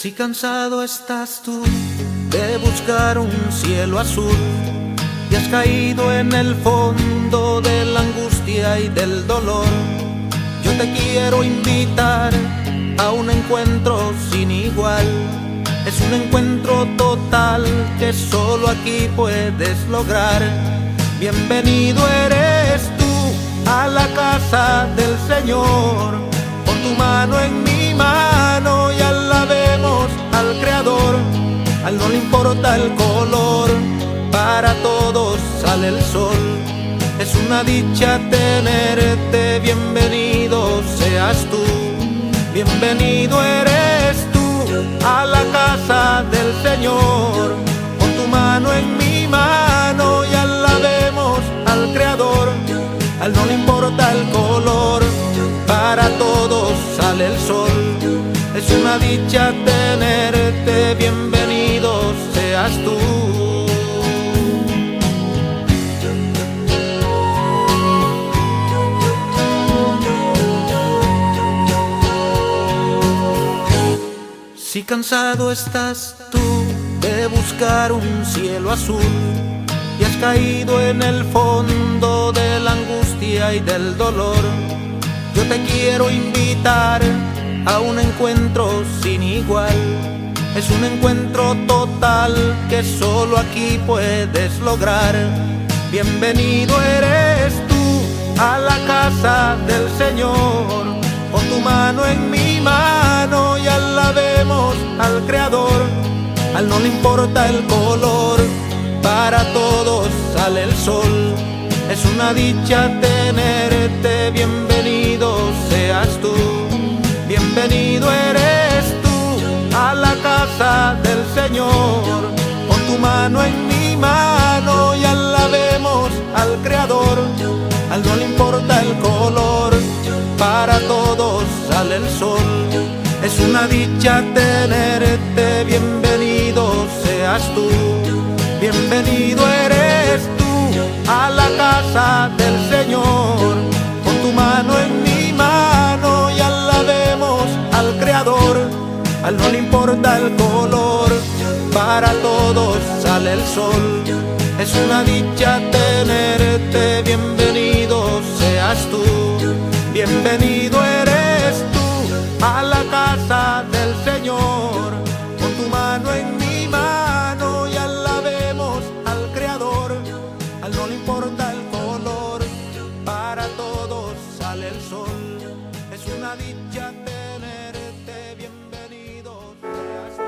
Si cansado estás tú de buscar un cielo azul y has caído en el fondo de la angustia y del dolor, yo te quiero invitar a un encuentro sin igual. Es un encuentro total que solo aquí puedes lograr. Bienvenido eres tú a la casa del Señor. Pon tu mano en mi mano y alabemos al Creador. A él no le importa el color, para todos sale el sol. Es una dicha tenerte, bienvenido seas tú. Bienvenido eres tú a la casa del Señor. Pon tu mano en mi mano y alabemos al Creador. A él no le importa el color, para todos sale el sol. Es una dicha tenerte, bienvenido seas tú. Si cansado estás tú de buscar un cielo azul y has caído en el fondo de la angustia y del dolor, yo te quiero invitar a un encuentro sin igual. Es un encuentro total que solo aquí puedes lograr. Bienvenido eres tú a la casa del Señor. Pon tu mano en mi mano y alabemos al Creador. A él no le importa el color, para todos sale el sol. Es una dicha tenerte, bienvenido seas tú. Bienvenido eres tú a la casa del Señor. Pon tu mano en mi mano y alabemos al Creador. A él no le importa el color, para todos sale el sol. Es una dicha tenerte, bienvenido seas tú. Bienvenido eres tú a la casa del Señor. Pon tu mano en mi mano y alabemos al Creador. A él no le importa el color, para todos sale el sol. Es una dicha tenerte, bienvenido seas tú. Bienvenido eres tú a la casa del Señor. Pon tu mano en mi mano y alabemos al Creador. A él no le importa el color, para todos sale el sol. Es una dicha tenerte, bienvenido seas tú.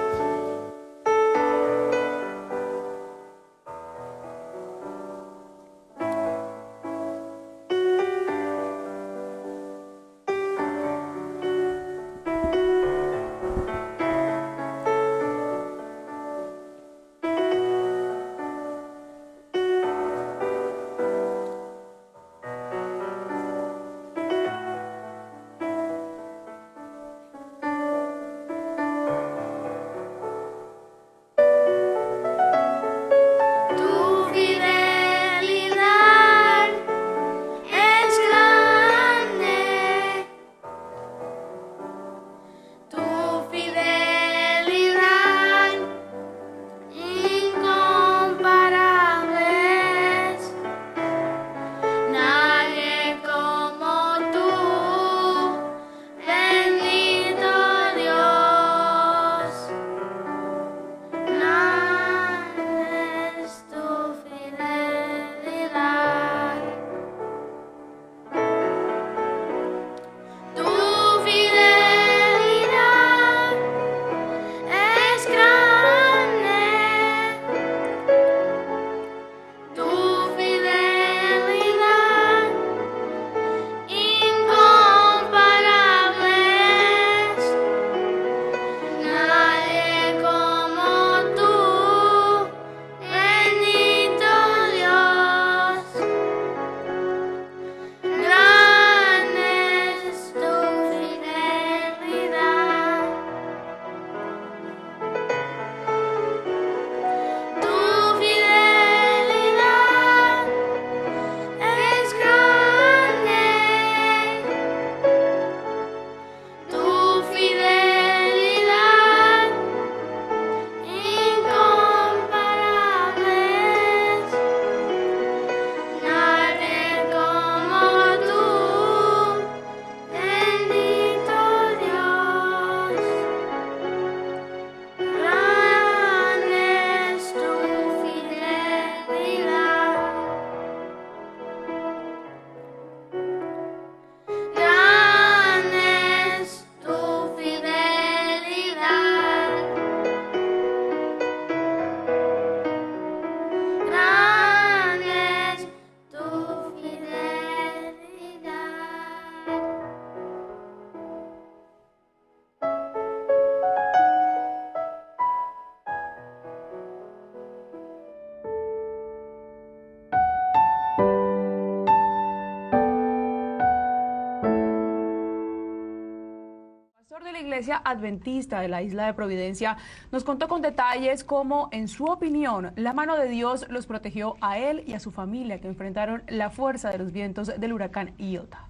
Iglesia Adventista de la isla de Providencia, nos contó con detalles cómo, en su opinión, la mano de Dios los protegió a él y a su familia, que enfrentaron la fuerza de los vientos del huracán Iota.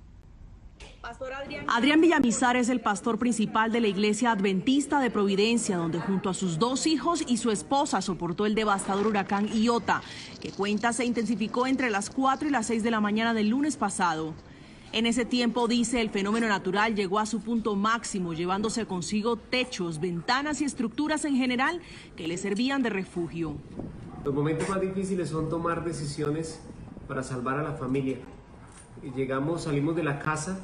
Adrián Villamizar es el pastor principal de la Iglesia Adventista de Providencia, donde junto a sus 2 hijos y su esposa soportó el devastador huracán Iota, que cuenta se intensificó entre las 4 y las 6 de la mañana del lunes pasado. En ese tiempo, dice, el fenómeno natural llegó a su punto máximo, llevándose consigo techos, ventanas y estructuras en general que le servían de refugio. Los momentos más difíciles son tomar decisiones para salvar a la familia. Salimos de la casa,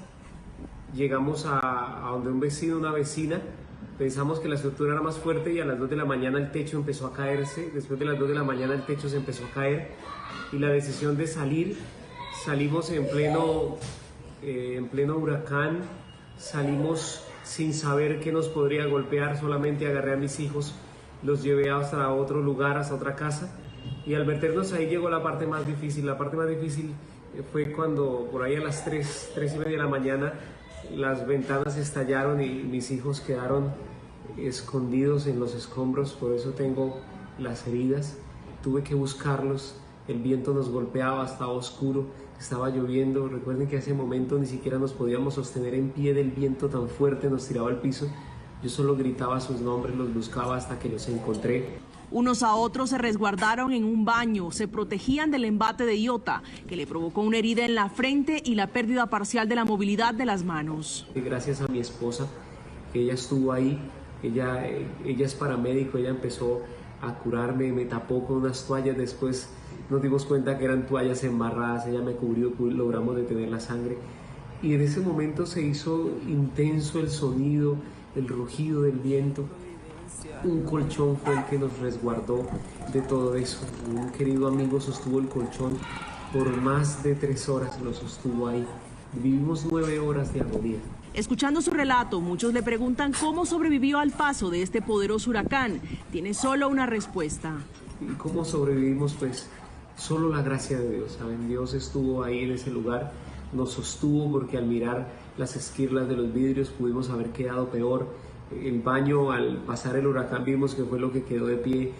llegamos a donde un vecino, una vecina, pensamos que la estructura era más fuerte y a las 2 de la mañana el techo empezó a caerse. Después de las 2 de la mañana el techo se empezó a caer y la decisión de salimos en pleno huracán, salimos sin saber qué nos podría golpear, solamente agarré a mis hijos, los llevé hasta otro lugar, hasta otra casa, y al meternos ahí llegó la parte más difícil. La parte más difícil fue cuando por ahí a las 3:30 de la mañana las ventanas estallaron y mis hijos quedaron escondidos en los escombros, por eso tengo las heridas. Tuve que buscarlos, el viento nos golpeaba, estaba oscuro, estaba lloviendo. Recuerden que a ese momento ni siquiera nos podíamos sostener en pie del viento tan fuerte, nos tiraba al piso. Yo solo gritaba sus nombres, los buscaba hasta que los encontré. Unos a otros se resguardaron en un baño, se protegían del embate de Iota, que le provocó una herida en la frente y la pérdida parcial de la movilidad de las manos. Gracias a mi esposa, que ella estuvo ahí, ella es paramédico, ella empezó a curarme, me tapó con unas toallas, después nos dimos cuenta que eran toallas embarradas, ella me cubrió, logramos detener la sangre. Y en ese momento se hizo intenso el sonido, el rugido del viento. Un colchón fue el que nos resguardó de todo eso. Un querido amigo sostuvo el colchón por más de 3 horas, lo sostuvo ahí. Vivimos 9 horas de agonía. Escuchando su relato, muchos le preguntan cómo sobrevivió al paso de este poderoso huracán. Tiene solo una respuesta. ¿Y cómo sobrevivimos? Pues solo la gracia de Dios, ¿saben? Dios estuvo ahí en ese lugar, nos sostuvo, porque al mirar las esquirlas de los vidrios pudimos haber quedado peor. El baño, al pasar el huracán, vimos que fue lo que quedó de pie.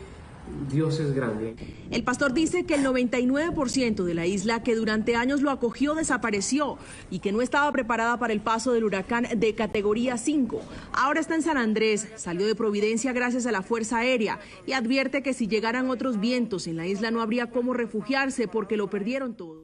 Dios es grande. El pastor dice que el 99% de la isla que durante años lo acogió desapareció y que no estaba preparada para el paso del huracán de categoría 5. Ahora está en San Andrés, salió de Providencia gracias a la Fuerza Aérea y advierte que si llegaran otros vientos en la isla no habría cómo refugiarse porque lo perdieron todo.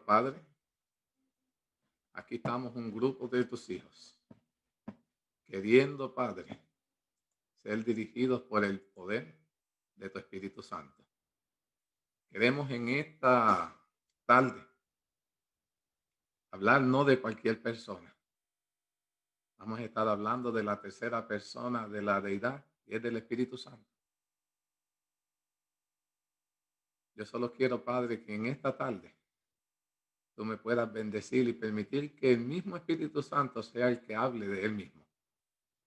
Padre, aquí estamos un grupo de tus hijos, queriendo, Padre, ser dirigidos por el poder de tu Espíritu Santo. Queremos en esta tarde hablar no de cualquier persona. Vamos a estar hablando de la tercera persona de la deidad, y es del Espíritu Santo. Yo solo quiero, Padre, que en esta tarde tú me puedas bendecir y permitir que el mismo Espíritu Santo sea el que hable de él mismo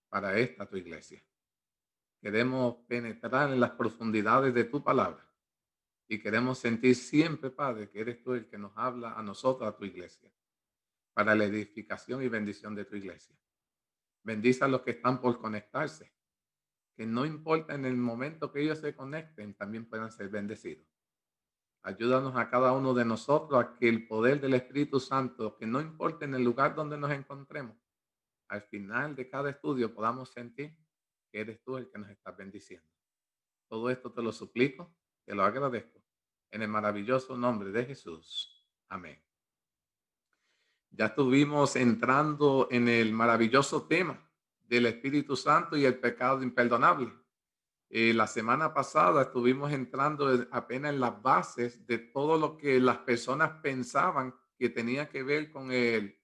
para esta tu iglesia. Queremos penetrar en las profundidades de tu palabra y queremos sentir siempre, Padre, que eres tú el que nos habla a nosotros, a tu iglesia, para la edificación y bendición de tu iglesia. Bendice a los que están por conectarse, que no importa en el momento que ellos se conecten, también puedan ser bendecidos. Ayúdanos a cada uno de nosotros a que el poder del Espíritu Santo, que no importa en el lugar donde nos encontremos, al final de cada estudio podamos sentir que eres tú el que nos estás bendiciendo. Todo esto te lo suplico, te lo agradezco, en el maravilloso nombre de Jesús. Amén. Ya estuvimos entrando en el maravilloso tema del Espíritu Santo y el pecado imperdonable. La semana pasada estuvimos entrando apenas en las bases de todo lo que las personas pensaban que tenía que ver con el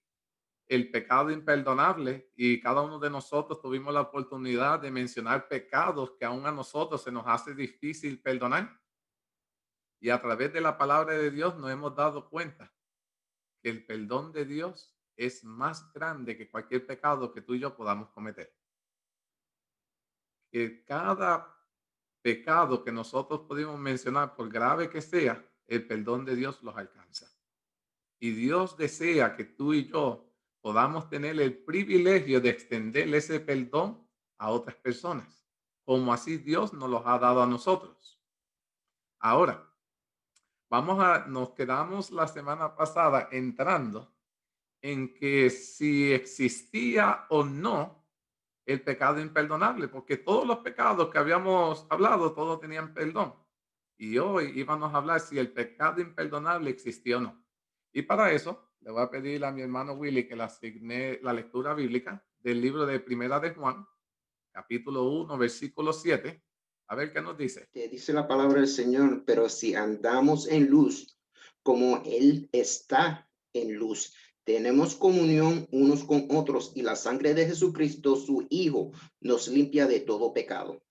pecado imperdonable, y cada uno de nosotros tuvimos la oportunidad de mencionar pecados que aún a nosotros se nos hace difícil perdonar. Y a través de la palabra de Dios nos hemos dado cuenta que el perdón de Dios es más grande que cualquier pecado que tú y yo podamos cometer. Que cada pecado que nosotros podemos mencionar, por grave que sea, el perdón de Dios los alcanza. Y Dios desea que tú y yo podamos tener el privilegio de extender ese perdón a otras personas, como así Dios nos los ha dado a nosotros. Ahora, nos quedamos la semana pasada entrando en que si existía o no el pecado imperdonable, porque todos los pecados que habíamos hablado, todos tenían perdón. Y hoy íbamos a hablar si el pecado imperdonable existía o no. Y para eso le voy a pedir a mi hermano Willy que le asigne la lectura bíblica del libro de Primera de Juan, capítulo 1, versículo 7. A ver qué nos dice. Que dice la palabra del Señor, pero si andamos en luz, como Él está en luz, tenemos comunión unos con otros, y la sangre de Jesucristo, su Hijo, nos limpia de todo pecado.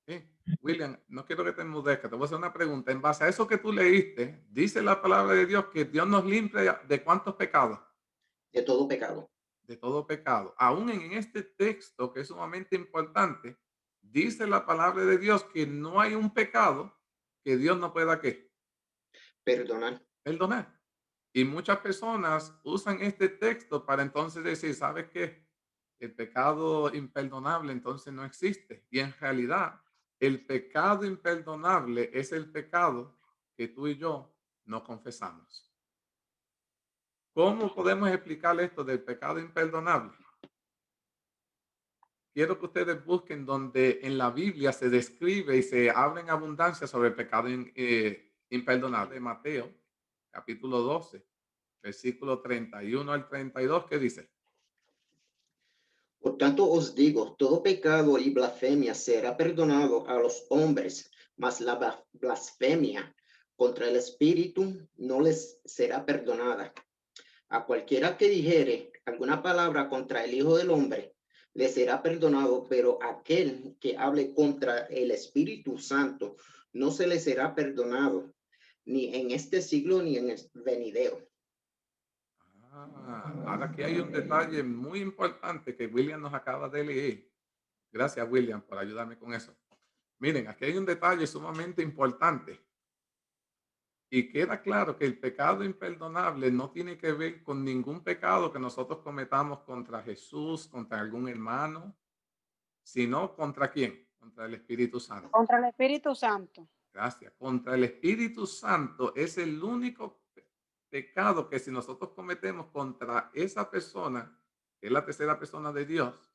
Okay. William, no quiero que te enmudezcas, te voy a hacer una pregunta. En base a eso que tú leíste, dice la palabra de Dios que Dios nos limpia ¿de cuántos pecados? De todo pecado. De todo pecado. Aún en este texto, que es sumamente importante, dice la palabra de Dios que no hay un pecado que Dios no pueda ¿qué? Perdonar. Perdonar. Y muchas personas usan este texto para entonces decir, ¿sabes qué? El pecado imperdonable entonces no existe. Y en realidad, el pecado imperdonable es el pecado que tú y yo no confesamos. ¿Cómo podemos explicar esto del pecado imperdonable? Quiero que ustedes busquen donde en la Biblia se describe y se habla en abundancia sobre el pecado imperdonable. De Mateo, capítulo 12, versículo 31 al 32, ¿qué dice? Por tanto os digo, todo pecado y blasfemia será perdonado a los hombres, mas la blasfemia contra el Espíritu no les será perdonada. A cualquiera que dijere alguna palabra contra el Hijo del Hombre, le será perdonado, pero aquel que hable contra el Espíritu Santo no se le será perdonado, ni en este siglo ni en el venidero. Ahora aquí hay un detalle muy importante que William nos acaba de leer. Gracias, William, por ayudarme con eso. Miren, aquí hay un detalle sumamente importante. Y queda claro que el pecado imperdonable no tiene que ver con ningún pecado que nosotros cometamos contra Jesús, contra algún hermano, sino contra ¿quién? Contra el Espíritu Santo. Contra el Espíritu Santo. Gracias. Contra el Espíritu Santo es el único pecado que si nosotros cometemos contra esa persona, que es la tercera persona de Dios,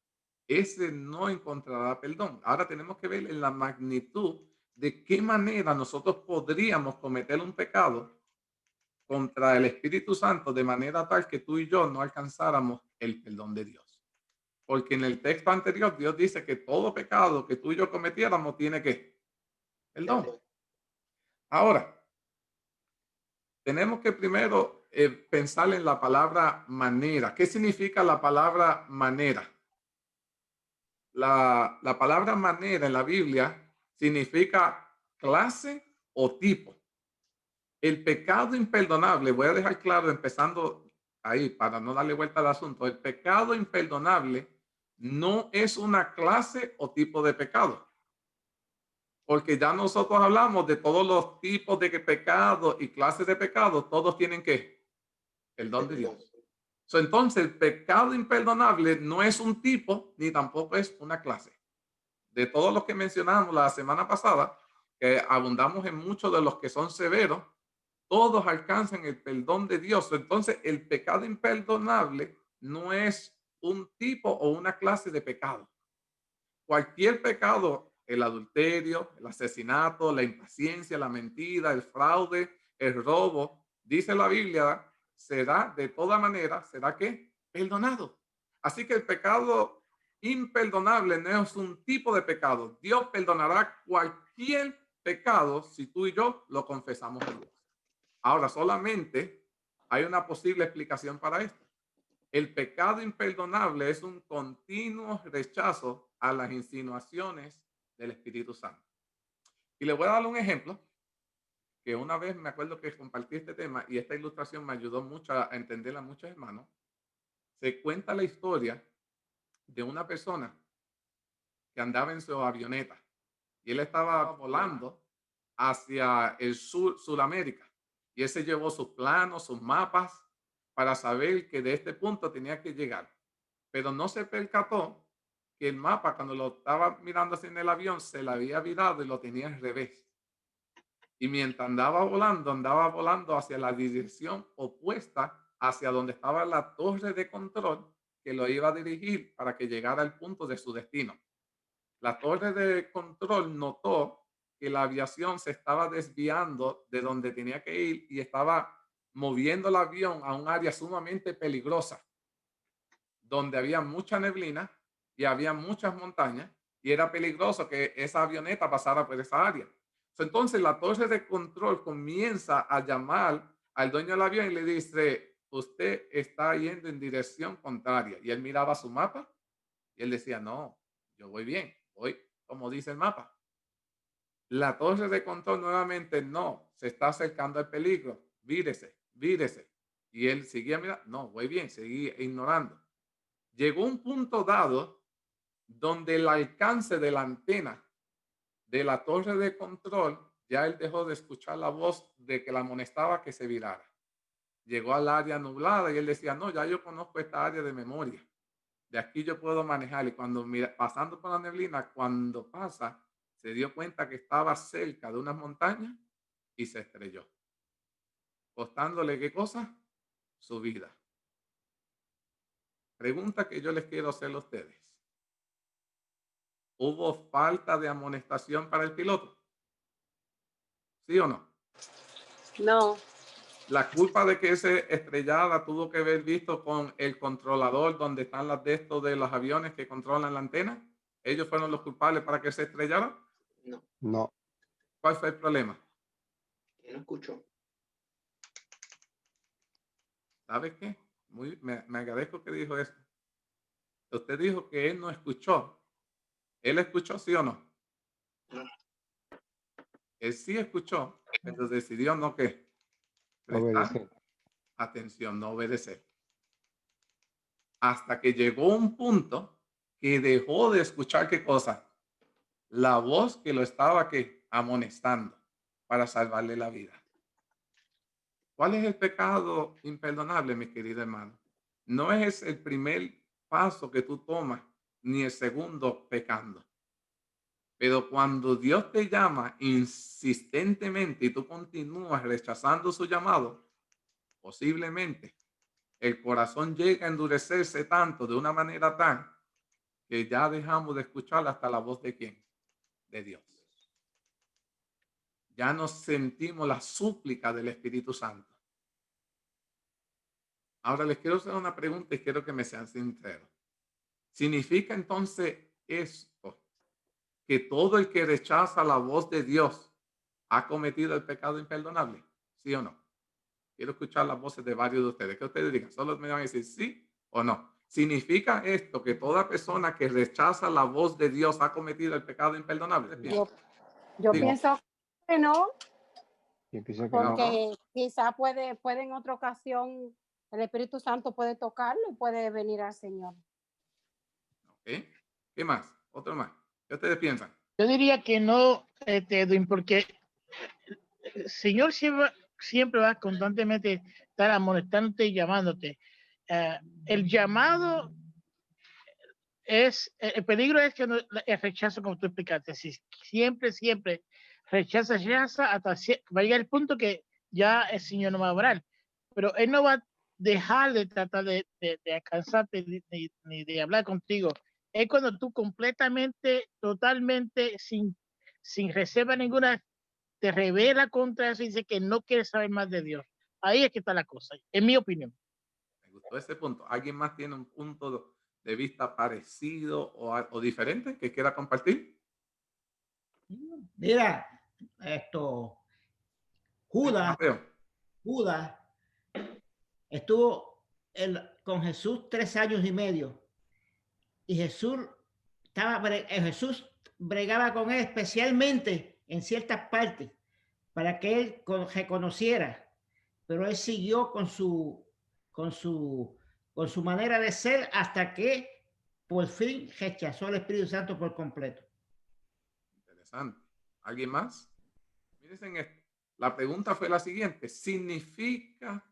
ese no encontrará perdón. Ahora tenemos que ver en la magnitud de qué manera nosotros podríamos cometer un pecado contra el Espíritu Santo de manera tal que tú y yo no alcanzáramos el perdón de Dios. Porque en el texto anterior Dios dice que todo pecado que tú y yo cometiéramos tiene que perdón. Ahora, tenemos que primero pensar en la palabra manera. ¿Qué significa la palabra manera? La palabra manera en la Biblia significa clase o tipo. El pecado imperdonable, voy a dejar claro empezando ahí para no darle vuelta al asunto, el pecado imperdonable no es una clase o tipo de pecado, porque ya nosotros hablamos de todos los tipos de pecado y clases de pecado, todos tienen que el don de Dios. Entonces, el pecado imperdonable no es un tipo ni tampoco es una clase. De todos los que mencionamos la semana pasada, que abundamos en muchos de los que son severos, todos alcanzan el perdón de Dios. Entonces, el pecado imperdonable no es un tipo o una clase de pecado. Cualquier pecado, el adulterio, el asesinato, la impaciencia, la mentira, el fraude, el robo, dice la Biblia, será de toda manera, será que perdonado. Así que el pecado imperdonable no es un tipo de pecado. Dios perdonará cualquier pecado si tú y yo lo confesamos a Dios. Ahora, solamente hay una posible explicación para esto. El pecado imperdonable es un continuo rechazo a las insinuaciones del Espíritu Santo. Y le voy a dar un ejemplo que una vez me acuerdo que compartí este tema y esta ilustración me ayudó mucho a entender a muchos hermanos. Se cuenta la historia de una persona que andaba en su avioneta y él estaba volando hacia el sur, Sudamérica. Y él se llevó sus planos, sus mapas para saber que de este punto tenía que llegar. Pero no se percató que el mapa, cuando lo estaba mirando así en el avión, se le había virado y lo tenía al revés. Y mientras andaba volando hacia la dirección opuesta hacia donde estaba la torre de control que lo iba a dirigir para que llegara al punto de su destino. La torre de control notó que la aviación se estaba desviando de donde tenía que ir y estaba moviendo el avión a un área sumamente peligrosa, donde había mucha neblina y había muchas montañas y era peligroso que esa avioneta pasara por esa área. Entonces la torre de control comienza a llamar al dueño del avión y le dice, usted está yendo en dirección contraria. Y él miraba su mapa y él decía, no, yo voy bien, voy como dice el mapa. La torre de control nuevamente no, se está acercando al peligro, vírese, vírese. Y él seguía mirando, no, voy bien, seguía ignorando. Llegó un punto dado donde el alcance de la antena de la torre de control, ya él dejó de escuchar la voz de que la amonestaba que se virara. Llegó al área nublada y él decía, no, ya yo conozco esta área de memoria. De aquí yo puedo manejar. Y cuando pasando por la neblina, cuando pasa, se dio cuenta que estaba cerca de unas montañas y se estrelló. Costándole, ¿qué cosa? Su vida. Pregunta que yo les quiero hacer a ustedes. ¿Hubo falta de amonestación para el piloto? ¿Sí o no? No, La culpa de que se estrellara tuvo que ver visto con el controlador donde están las de estos de los aviones que controlan la antena. ¿Ellos fueron los culpables para que se estrellara? No, No, ¿Cuál fue el problema? que no escuchó. ¿Sabe qué? Me agradezco que dijo eso. Usted dijo que él no escuchó. ¿Él escuchó, sí o no? No. Él sí escuchó, pero decidió no qué. Prestar obedecer. atención, no obedecer. Hasta que llegó un punto que dejó de escuchar qué cosa. La voz que lo estaba que amonestando para salvarle la vida. ¿Cuál es el pecado imperdonable, mi querido hermano? No es el primer paso que tú tomas, ni el segundo pecando. Pero cuando Dios te llama insistentemente y tú continúas rechazando su llamado, posiblemente el corazón llega a endurecerse tanto de una manera tan que ya dejamos de escuchar hasta la voz de ¿quién? De Dios. Ya no sentimos la súplica del Espíritu Santo. Ahora les quiero hacer una pregunta y quiero que me sean sinceros. ¿Significa entonces esto que todo el que rechaza la voz de Dios ha cometido el pecado imperdonable? ¿Sí o no? Quiero escuchar las voces de varios de ustedes. ¿Qué ustedes digan? Solo me van a decir sí o no. ¿Significa esto que toda persona que rechaza la voz de Dios ha cometido el pecado imperdonable? Yo Digo, pienso que no, Yo pienso que no. porque quizá puede en otra ocasión el Espíritu Santo puede tocarlo y puede venir al Señor. ¿ok? ¿Qué más? Otro más. ¿Qué ustedes piensan? Yo diría que no, Edwin, porque el Señor siempre va constantemente estar amonestándote y llamándote. El llamado es, el peligro es que no, el rechazo, como tú explicaste, si siempre rechaza hasta va a llegar el punto que ya el Señor no va a orar, pero Él no va a dejar de tratar de alcanzarte ni de hablar contigo. Es cuando tú completamente, totalmente, sin reserva ninguna, te revela contra eso y dice que no quieres saber más de Dios. Ahí es que está la cosa, en mi opinión. Me gustó ese punto. ¿Alguien más tiene un punto de vista parecido o diferente que quiera compartir? Mira, Judas estuvo con Jesús 3 años y medio y Jesús bregaba con él especialmente en ciertas partes para que él reconociera, pero él siguió con su manera de ser hasta que por fin rechazó el Espíritu Santo por completo. Interesante. ¿Alguien más? Miren esto. La pregunta fue la siguiente. ¿Significa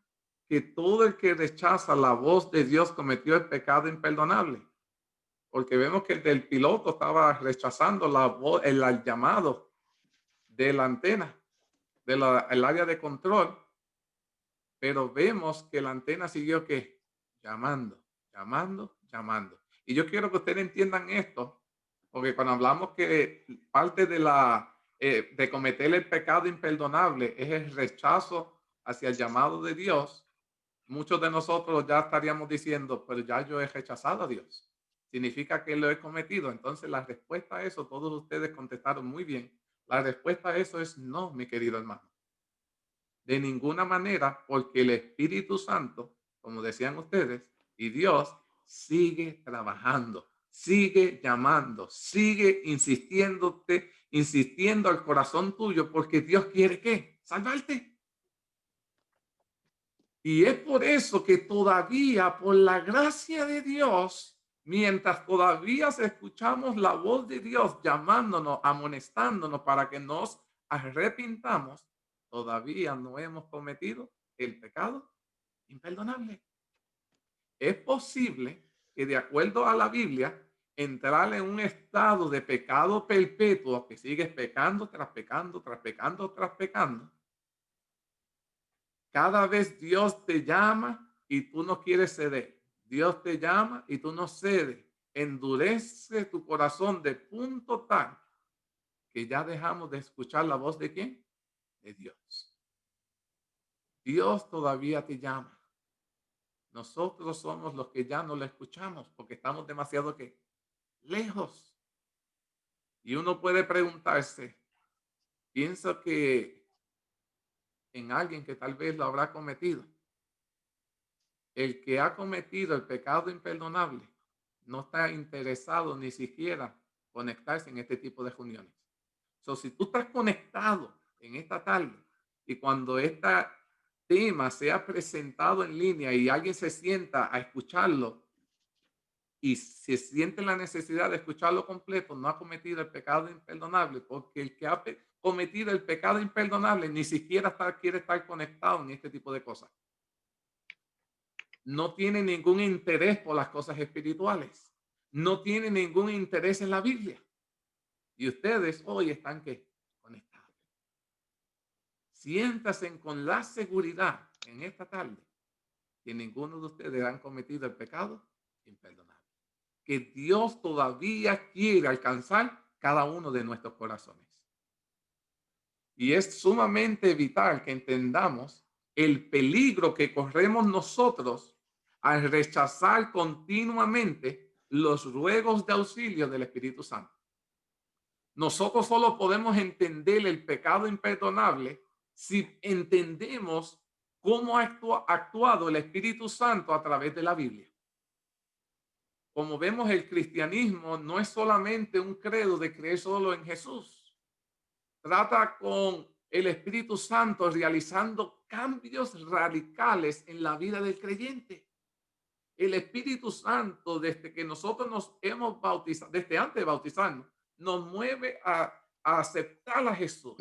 que todo el que rechaza la voz de Dios cometió el pecado imperdonable? Porque vemos que el del piloto estaba rechazando la voz, el llamado de la antena, del área de control. Pero vemos que la antena siguió ¿qué? Llamando. Y yo quiero que ustedes entiendan esto, porque cuando hablamos que parte de cometer el pecado imperdonable es el rechazo hacia el llamado de Dios, muchos de nosotros ya estaríamos diciendo, pero ya yo he rechazado a Dios. Significa que lo he cometido. Entonces la respuesta a eso, todos ustedes contestaron muy bien. La respuesta a eso es no, mi querido hermano. De ninguna manera, porque el Espíritu Santo, como decían ustedes, y Dios sigue trabajando, sigue llamando, sigue insistiendo al corazón tuyo, porque Dios quiere ¿qué? Salvarte. Y es por eso que todavía, por la gracia de Dios, mientras todavía escuchamos la voz de Dios llamándonos, amonestándonos para que nos arrepintamos, todavía no hemos cometido el pecado imperdonable. Es posible que, de acuerdo a la Biblia, entrar en un estado de pecado perpetuo, que sigues pecando tras pecando, tras pecando, tras pecando. Cada vez Dios te llama y tú no quieres ceder. Dios te llama y tú no cedes. Endurece tu corazón de punto tal que ya dejamos de escuchar la voz de ¿quién? De Dios. Dios todavía te llama. Nosotros somos los que ya no lo escuchamos porque estamos demasiado ¿qué? Lejos. Y uno puede preguntarse, pienso que en alguien que tal vez lo habrá cometido. El que ha cometido el pecado imperdonable no está interesado ni siquiera conectarse en este tipo de reuniones. Si tú estás conectado en esta tarde y cuando este tema sea presentado en línea y alguien se sienta a escucharlo y se siente la necesidad de escucharlo completo, no ha cometido el pecado imperdonable, porque el que ha cometido el pecado imperdonable ni siquiera quiere estar conectado en este tipo de cosas. No tiene ningún interés por las cosas espirituales. No tiene ningún interés en la Biblia. Y ustedes hoy están ¿qué? Conectados. Siéntanse con la seguridad en esta tarde que ninguno de ustedes han cometido el pecado imperdonable. Que Dios todavía quiere alcanzar cada uno de nuestros corazones. Y es sumamente vital que entendamos el peligro que corremos nosotros al rechazar continuamente los ruegos de auxilio del Espíritu Santo. Nosotros solo podemos entender el pecado imperdonable si entendemos cómo ha actuado el Espíritu Santo a través de la Biblia. Como vemos, el cristianismo no es solamente un credo de creer solo en Jesús. Trata con el Espíritu Santo realizando cambios radicales en la vida del creyente. El Espíritu Santo, desde que nosotros nos hemos bautizado, desde antes de bautizarnos, nos mueve a aceptar a Jesús,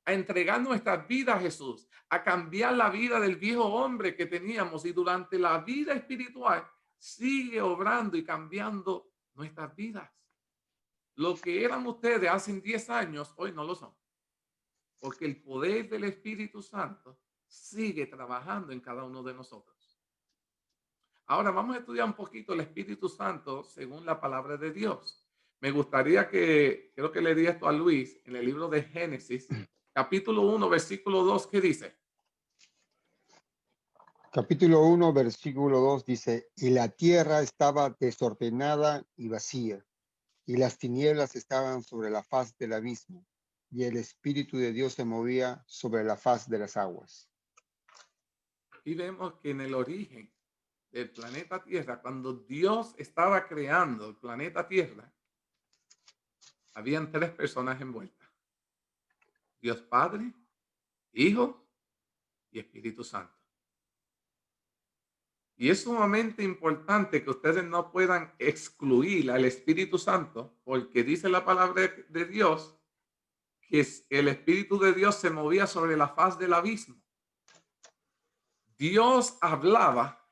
a entregar nuestra vida a Jesús, a cambiar la vida del viejo hombre que teníamos, y durante la vida espiritual sigue obrando y cambiando nuestras vidas. Lo que eran ustedes hace 10 años, hoy no lo son, porque el poder del Espíritu Santo sigue trabajando en cada uno de nosotros. Ahora vamos a estudiar un poquito el Espíritu Santo según la palabra de Dios. Me gustaría quiero que le diga esto a Luis en el libro de Génesis, capítulo 1, versículo 2, ¿qué dice? Capítulo 1, versículo 2 dice, y la tierra estaba desordenada y vacía, y las tinieblas estaban sobre la faz del abismo, y el Espíritu de Dios se movía sobre la faz de las aguas. Y vemos que en el origen del planeta Tierra, cuando Dios estaba creando el planeta Tierra, habían 3 personas envueltas: Dios Padre, Hijo y Espíritu Santo. Y es sumamente importante que ustedes no puedan excluir al Espíritu Santo, porque dice la palabra de Dios que el Espíritu de Dios se movía sobre la faz del abismo. Dios hablaba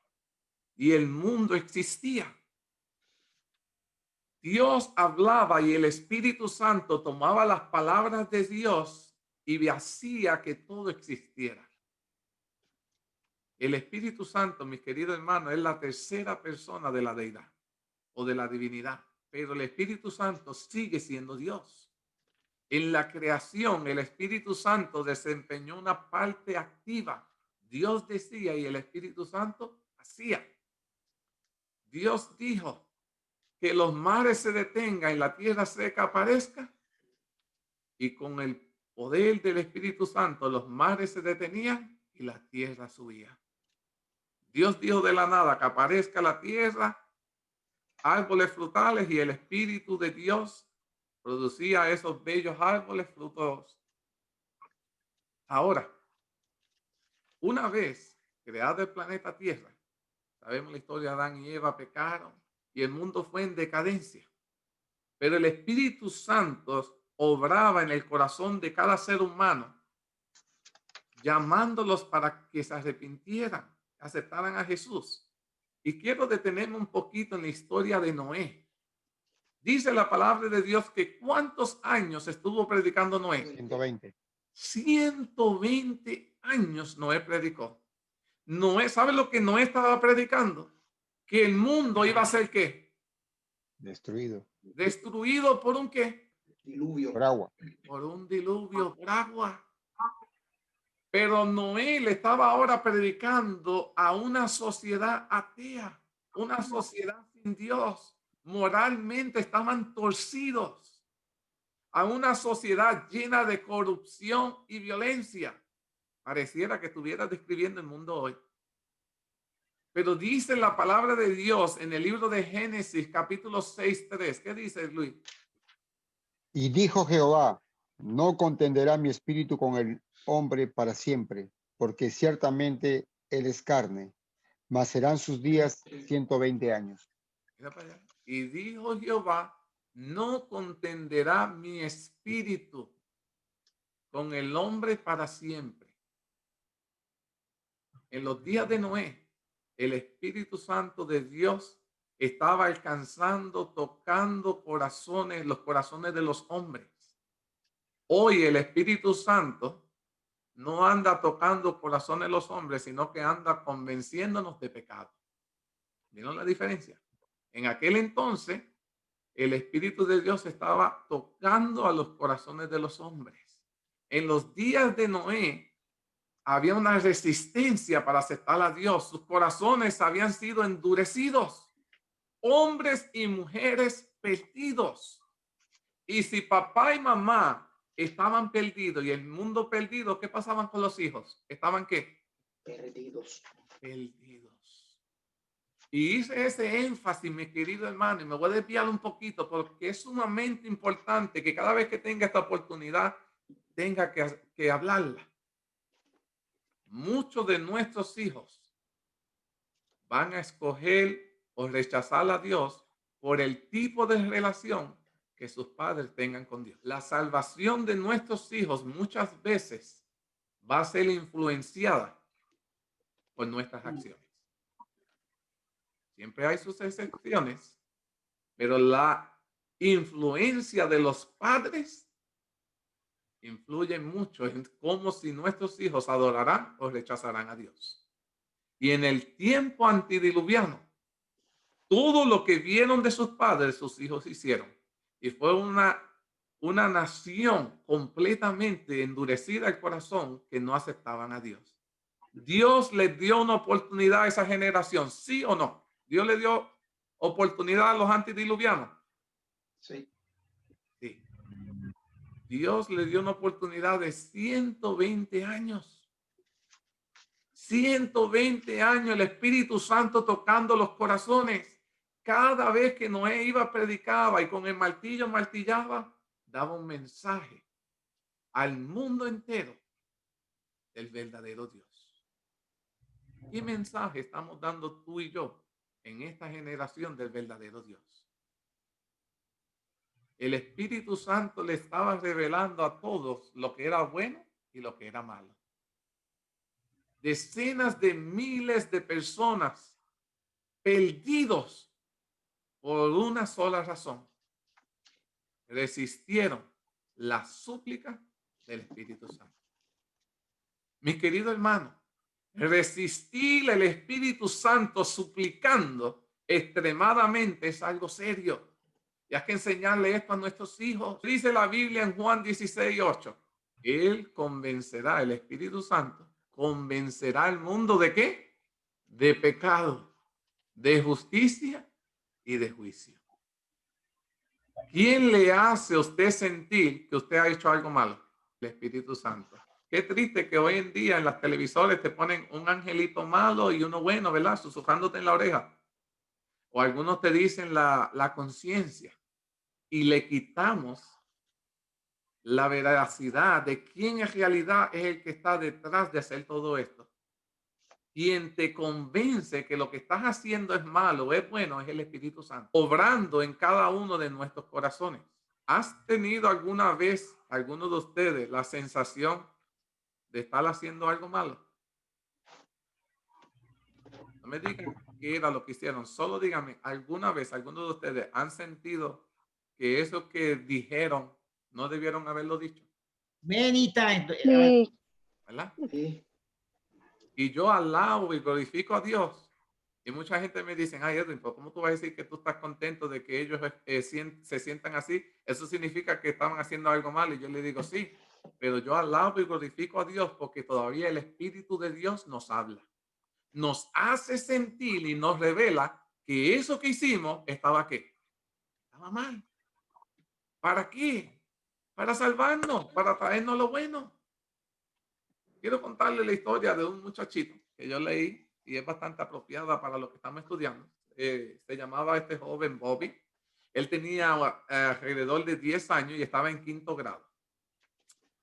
y el mundo existía. Dios hablaba y el Espíritu Santo tomaba las palabras de Dios y hacía que todo existiera. El Espíritu Santo, mis queridos hermanos, es la tercera persona de la deidad o de la divinidad, pero el Espíritu Santo sigue siendo Dios. En la creación, el Espíritu Santo desempeñó una parte activa. Dios decía y el Espíritu Santo hacía. Dios dijo que los mares se detengan y la tierra seca aparezca, y con el poder del Espíritu Santo los mares se detenían y la tierra subía. Dios dijo de la nada que aparezca la tierra, árboles frutales, y el Espíritu de Dios producía esos bellos árboles frutosos. Ahora, una vez creado el planeta Tierra, sabemos la historia de Adán y Eva, pecaron y el mundo fue en decadencia. Pero el Espíritu Santo obraba en el corazón de cada ser humano, llamándolos para que se arrepintieran, aceptaran a Jesús. Y quiero detenerme un poquito en la historia de Noé. Dice la palabra de Dios que ¿cuántos años estuvo predicando Noé? 120. 120 años Noé predicó. Noé, ¿sabe lo que Noé estaba predicando? Que el mundo iba a ser ¿qué? Destruido. Destruido por un ¿qué? Diluvio. Por agua. Por un diluvio, por agua. Pero Noé le estaba ahora predicando a una sociedad atea, una sociedad sin Dios. Moralmente estaban torcidos. A una sociedad llena de corrupción y violencia. Pareciera que estuviera describiendo el mundo hoy. Pero dice la palabra de Dios en el libro de Génesis, capítulo 6:3. ¿Qué dice, Luis? Y dijo Jehová, no contenderá mi espíritu con el hombre para siempre, porque ciertamente él es carne, mas serán sus días 120 años. Mira para allá. Y dijo Jehová, no contenderá mi espíritu con el hombre para siempre. En los días de Noé, el Espíritu Santo de Dios estaba alcanzando, tocando corazones, los corazones de los hombres. Hoy el Espíritu Santo no anda tocando corazones de los hombres, sino que anda convenciéndonos de pecado. ¿Vieron la diferencia? En aquel entonces, el Espíritu de Dios estaba tocando a los corazones de los hombres. En los días de Noé, había una resistencia para aceptar a Dios. Sus corazones habían sido endurecidos. Hombres y mujeres perdidos. Y si papá y mamá estaban perdidos y el mundo perdido, ¿qué pasaban con los hijos? ¿Estaban qué? Perdidos. Perdidos. Y hice ese énfasis, mi querido hermano, y me voy a desviar un poquito porque es sumamente importante que cada vez que tenga esta oportunidad tenga que hablarla. Muchos de nuestros hijos van a escoger o rechazar a Dios por el tipo de relación que sus padres tengan con Dios. La salvación de nuestros hijos muchas veces va a ser influenciada por nuestras acciones. Siempre hay sus excepciones, pero la influencia de los padres influye mucho en cómo si nuestros hijos adorarán o rechazarán a Dios. Y en el tiempo antidiluviano, todo lo que vieron de sus padres, sus hijos hicieron. Y fue una nación completamente endurecida el corazón que no aceptaban a Dios. Dios les dio una oportunidad a esa generación, ¿sí o no? Dios le dio oportunidad a los antidiluvianos. Sí. Sí. Dios le dio una oportunidad de 120 años. 120 años el Espíritu Santo tocando los corazones. Cada vez que Noé iba, predicaba y con el martillo martillaba, daba un mensaje al mundo entero del verdadero Dios. ¿Qué mensaje estamos dando tú y yo en esta generación del verdadero Dios? El Espíritu Santo le estaba revelando a todos lo que era bueno y lo que era malo. Decenas de miles de personas perdidos por una sola razón. Resistieron la súplica del Espíritu Santo. Mi querido hermano, resistir el Espíritu Santo suplicando extremadamente es algo serio. Y hay que enseñarle esto a nuestros hijos. Dice la Biblia en Juan 16:8. Él convencerá, el Espíritu Santo, convencerá al mundo ¿de qué? De pecado, de justicia y de juicio. ¿Quién le hace a usted sentir que usted ha hecho algo malo? El Espíritu Santo. Qué triste que hoy en día en las televisores te ponen un angelito malo y uno bueno, ¿verdad? Susurrándote en la oreja. O algunos te dicen la conciencia. Y le quitamos la veracidad de quién en realidad es el que está detrás de hacer todo esto. Quien te convence que lo que estás haciendo es malo, es bueno, es el Espíritu Santo, obrando en cada uno de nuestros corazones. ¿Has tenido alguna vez, alguno de ustedes, la sensación de estar haciendo algo malo? No me digan qué era lo que hicieron, solo díganme, ¿alguna vez, alguno de ustedes han sentido que eso que dijeron no debieron haberlo dicho? Many times. Sí. ¿Verdad? Sí. Y yo alabo y glorifico a Dios. Y mucha gente me dice, ay Edwin, ¿pero cómo tú vas a decir que tú estás contento de que ellos se sientan así? Eso significa que estaban haciendo algo mal. Y yo le digo, sí, pero yo alabo y glorifico a Dios porque todavía el Espíritu de Dios nos habla. Nos hace sentir y nos revela que eso que hicimos estaba ¿qué? Estaba mal. ¿Para qué? Para salvarnos, para traernos lo bueno. Quiero contarle la historia de un muchachito que yo leí y es bastante apropiada para lo que estamos estudiando. Se llamaba este joven Bobby. Él tenía alrededor de 10 años y estaba en 5º grado.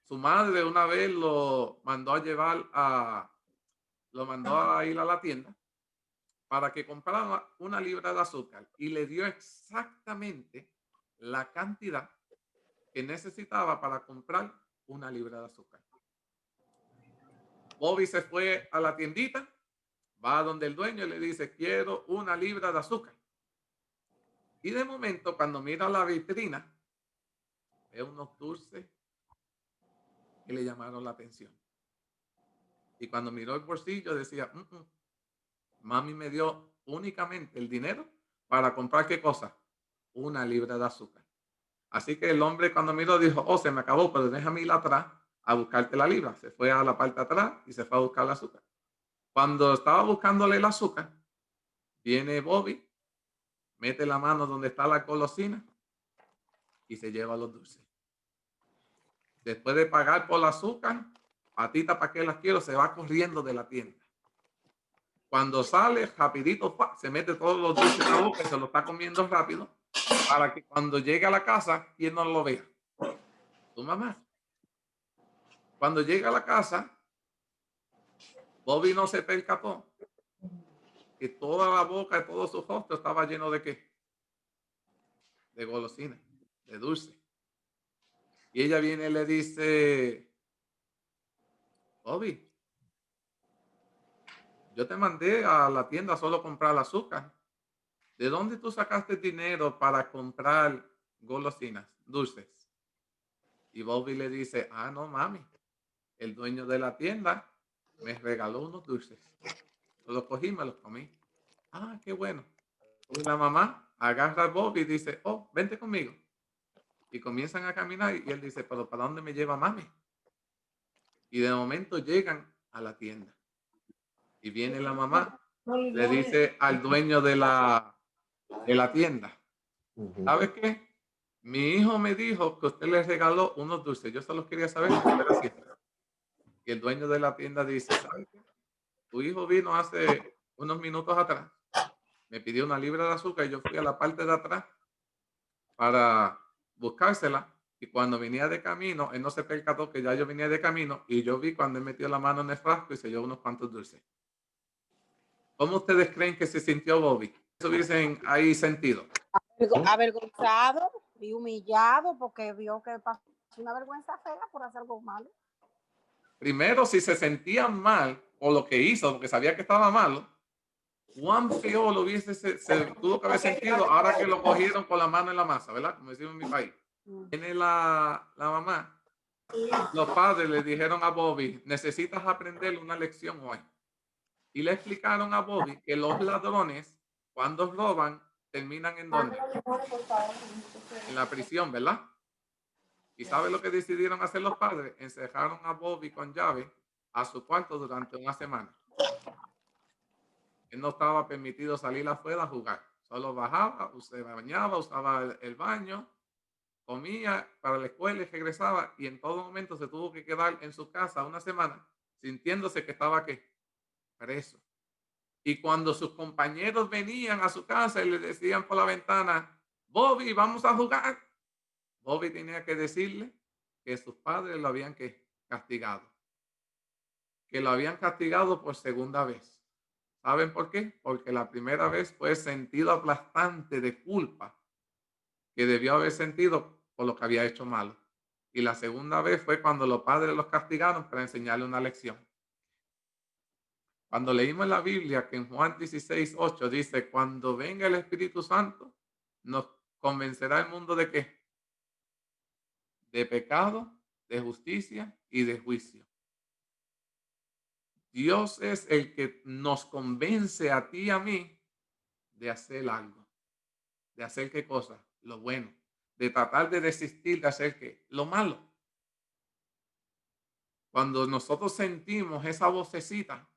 Su madre una vez lo mandó a ir a la tienda para que comprara 1 libra de azúcar y le dio exactamente la cantidad que necesitaba para comprar 1 libra de azúcar. Bobby se fue a la tiendita, va a donde el dueño y le dice, quiero 1 libra de azúcar. Y de momento, cuando mira la vitrina, ve unos dulces que le llamaron la atención. Y cuando miró el bolsillo decía, mami me dio únicamente el dinero para comprar ¿qué cosa? 1 libra de azúcar. Así que el hombre cuando miró dijo, oh, se me acabó, pero déjame ir atrás a buscarte la libra. Se fue a la parte de atrás y se fue a buscar el azúcar. Cuando estaba buscándole el azúcar, viene Bobby, mete la mano donde está la golosina y se lleva los dulces. Después de pagar por el azúcar, patita, ¿para qué las quiero? Se va corriendo de la tienda. Cuando sale, rapidito, se mete todos los dulces en la boca y se lo está comiendo rápido para que cuando llegue a la casa, ¿quién no lo vea? Tu mamá. Cuando llega a la casa, Bobby no se percató que toda la boca y todo su rostro estaba lleno de ¿qué? De golosina, de dulce. Y ella viene y le dice, Bobby, yo te mandé a la tienda solo a comprar azúcar. ¿De dónde tú sacaste dinero para comprar golosinas, dulces? Y Bobby le dice, no, mami, el dueño de la tienda me regaló unos dulces. Yo los cogí y me los comí. Qué bueno. Y la mamá agarra a Bobby y dice, vente conmigo. Y comienzan a caminar y él dice, pero ¿para dónde me lleva mami? Y de momento llegan a la tienda. Y viene la mamá, le dice al dueño de la tienda, ¿sabes qué? Mi hijo me dijo que usted le regaló unos dulces. Yo solo quería saber qué usted hacía. Y el dueño de la tienda dice, ¿sabes qué? Tu hijo vino hace unos minutos atrás. Me pidió una libra de azúcar y yo fui a la parte de atrás para buscársela. Y cuando venía de camino, él no se percató que ya yo venía de camino y yo vi cuando él metió la mano en el frasco y se llevó unos cuantos dulces. ¿Cómo ustedes creen que se sintió Bobby? ¿Eso hubiesen ahí sentido? Avergonzado y humillado porque vio que pasó una vergüenza fea por hacer algo malo. Primero, si se sentía mal por lo que hizo, porque sabía que estaba malo, cuán feo lo hubiese se tuvo que haber sentido ahora que lo cogieron con la mano en la masa, ¿verdad? Como decimos en mi país. Viene la mamá. Los padres le dijeron a Bobby, necesitas aprender una lección hoy. Y le explicaron a Bobby que los ladrones, cuando roban, terminan ¿en dónde? En la prisión, ¿verdad? ¿Y sabe lo que decidieron hacer los padres? Encerraron a Bobby con llave a su cuarto durante una semana. Él no estaba permitido salir afuera a jugar. Solo bajaba, se bañaba, usaba el baño, comía para la escuela y regresaba. Y en todo momento se tuvo que quedar en su casa una semana sintiéndose que estaba ¿qué? Preso. Y cuando sus compañeros venían a su casa y le decían por la ventana, Bobby, vamos a jugar, Bobby tenía que decirle que sus padres lo habían castigado. Que lo habían castigado por segunda vez. ¿Saben por qué? Porque la primera vez fue sentido aplastante de culpa que debió haber sentido por lo que había hecho malo. Y la segunda vez fue cuando los padres los castigaron para enseñarle una lección. Cuando leímos en la Biblia que en Juan 16:8 dice, cuando venga el Espíritu Santo, nos convencerá el mundo ¿de qué? De pecado, de justicia y de juicio. Dios es el que nos convence a ti y a mí de hacer algo. ¿De hacer qué cosa? Lo bueno. De tratar de desistir de hacer ¿qué? Lo malo. Cuando nosotros sentimos esa vocecita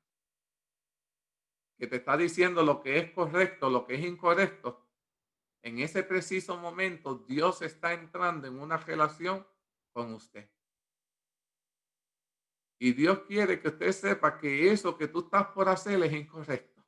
que te está diciendo lo que es correcto, lo que es incorrecto, en ese preciso momento Dios está entrando en una relación con usted. Y Dios quiere que usted sepa que eso que tú estás por hacer es incorrecto.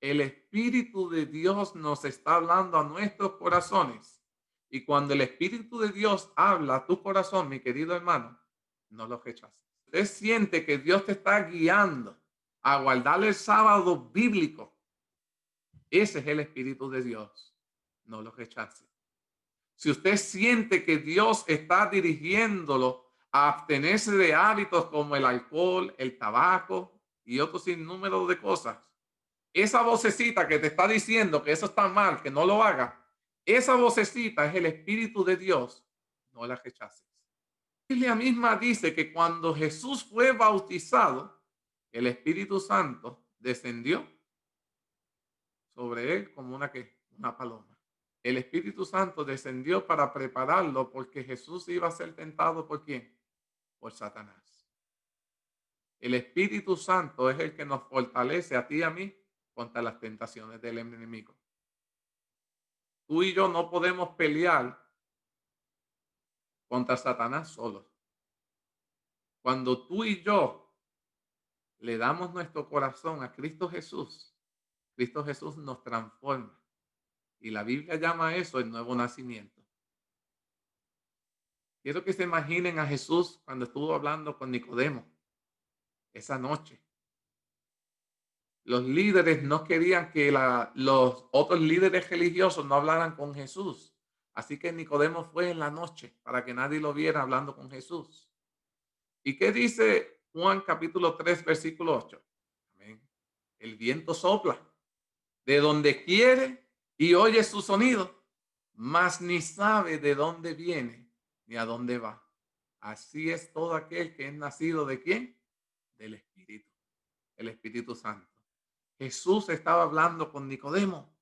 El Espíritu de Dios nos está hablando a nuestros corazones. Y cuando el Espíritu de Dios habla a tu corazón, mi querido hermano, no lo rechaces. Usted siente que Dios te está guiando a guardar el sábado bíblico. Ese es el Espíritu de Dios. No lo rechace. Si usted siente que Dios está dirigiéndolo a abstenerse de hábitos como el alcohol, el tabaco y otros sinnúmero de cosas, esa vocecita que te está diciendo que eso está mal, que no lo haga, esa vocecita es el Espíritu de Dios. No la rechaces. La Biblia misma dice que cuando Jesús fue bautizado, el Espíritu Santo descendió sobre él como una paloma. El Espíritu Santo descendió para prepararlo porque Jesús iba a ser tentado ¿por quién? por Satanás. El Espíritu Santo es el que nos fortalece a ti y a mí contra las tentaciones del enemigo. Tú y yo no podemos pelear contra Satanás solos. Cuando tú y yo le damos nuestro corazón a Cristo Jesús nos transforma. Y la Biblia llama eso el nuevo nacimiento. Quiero que se imaginen a Jesús cuando estuvo hablando con Nicodemo esa noche. Los líderes no querían que los otros líderes religiosos no hablaran con Jesús. Así que Nicodemo fue en la noche para que nadie lo viera hablando con Jesús. ¿Y qué dice Juan capítulo 3, versículo 8? Amén. El viento sopla de donde quiere y oye su sonido, mas ni sabe de dónde viene ni a dónde va. Así es todo aquel que es nacido ¿de quién? Del Espíritu, el Espíritu Santo. Jesús estaba hablando con Nicodemo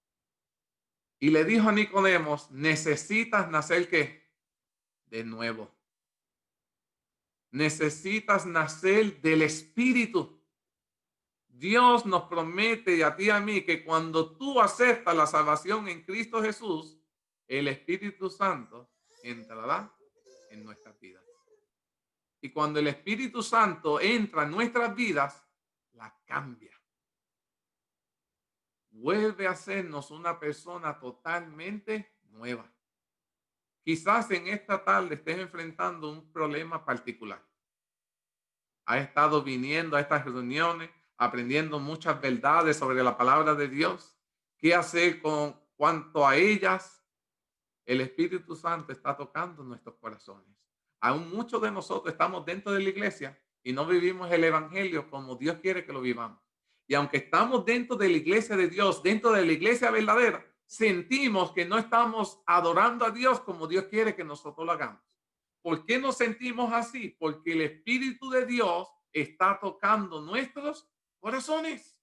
y le dijo a Nicodemo, necesitas nacer ¿qué? De nuevo. Necesitas nacer del Espíritu. Dios nos promete a ti y a mí que cuando tú aceptas la salvación en Cristo Jesús, el Espíritu Santo entrará en nuestras vidas. Y cuando el Espíritu Santo entra en nuestras vidas, la cambia. Vuelve a hacernos una persona totalmente nueva. Quizás en esta tarde estés enfrentando un problema particular. Has estado viniendo a estas reuniones, aprendiendo muchas verdades sobre la palabra de Dios. ¿Qué hacer con cuanto a ellas? El Espíritu Santo está tocando nuestros corazones. Aún muchos de nosotros estamos dentro de la iglesia y no vivimos el evangelio como Dios quiere que lo vivamos. Y aunque estamos dentro de la iglesia de Dios, dentro de la iglesia verdadera, sentimos que no estamos adorando a Dios como Dios quiere que nosotros lo hagamos. ¿Por qué nos sentimos así? Porque el Espíritu de Dios está tocando nuestros corazones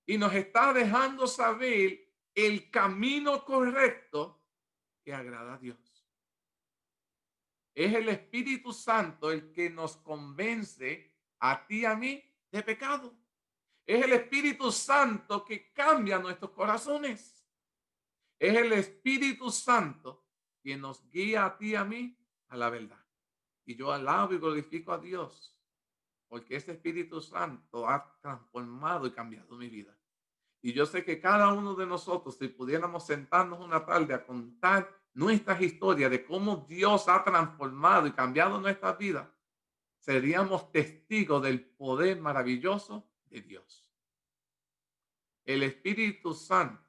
y nos está dejando saber el camino correcto que agrada a Dios. Es el Espíritu Santo el que nos convence a ti y a mí de pecado. Es el Espíritu Santo que cambia nuestros corazones. Es el Espíritu Santo quien nos guía a ti y a mí a la verdad. Y yo alabo y glorifico a Dios porque ese Espíritu Santo ha transformado y cambiado mi vida. Y yo sé que cada uno de nosotros, si pudiéramos sentarnos una tarde a contar nuestras historias de cómo Dios ha transformado y cambiado nuestras vidas, seríamos testigos del poder maravilloso de Dios. El Espíritu Santo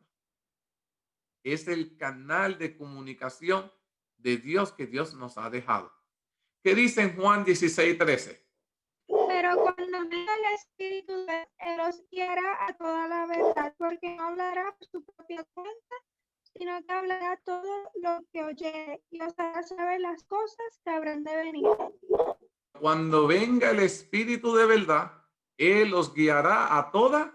es el canal de comunicación de Dios que Dios nos ha dejado. ¿Qué dice en Juan 16:13? Pero cuando venga el Espíritu, Él os guiará a toda la verdad, porque no hablará por su propia cuenta, sino que hablará todo lo que oyere y os hará saber las cosas que habrán de venir. Cuando venga el Espíritu de verdad, Él os guiará a toda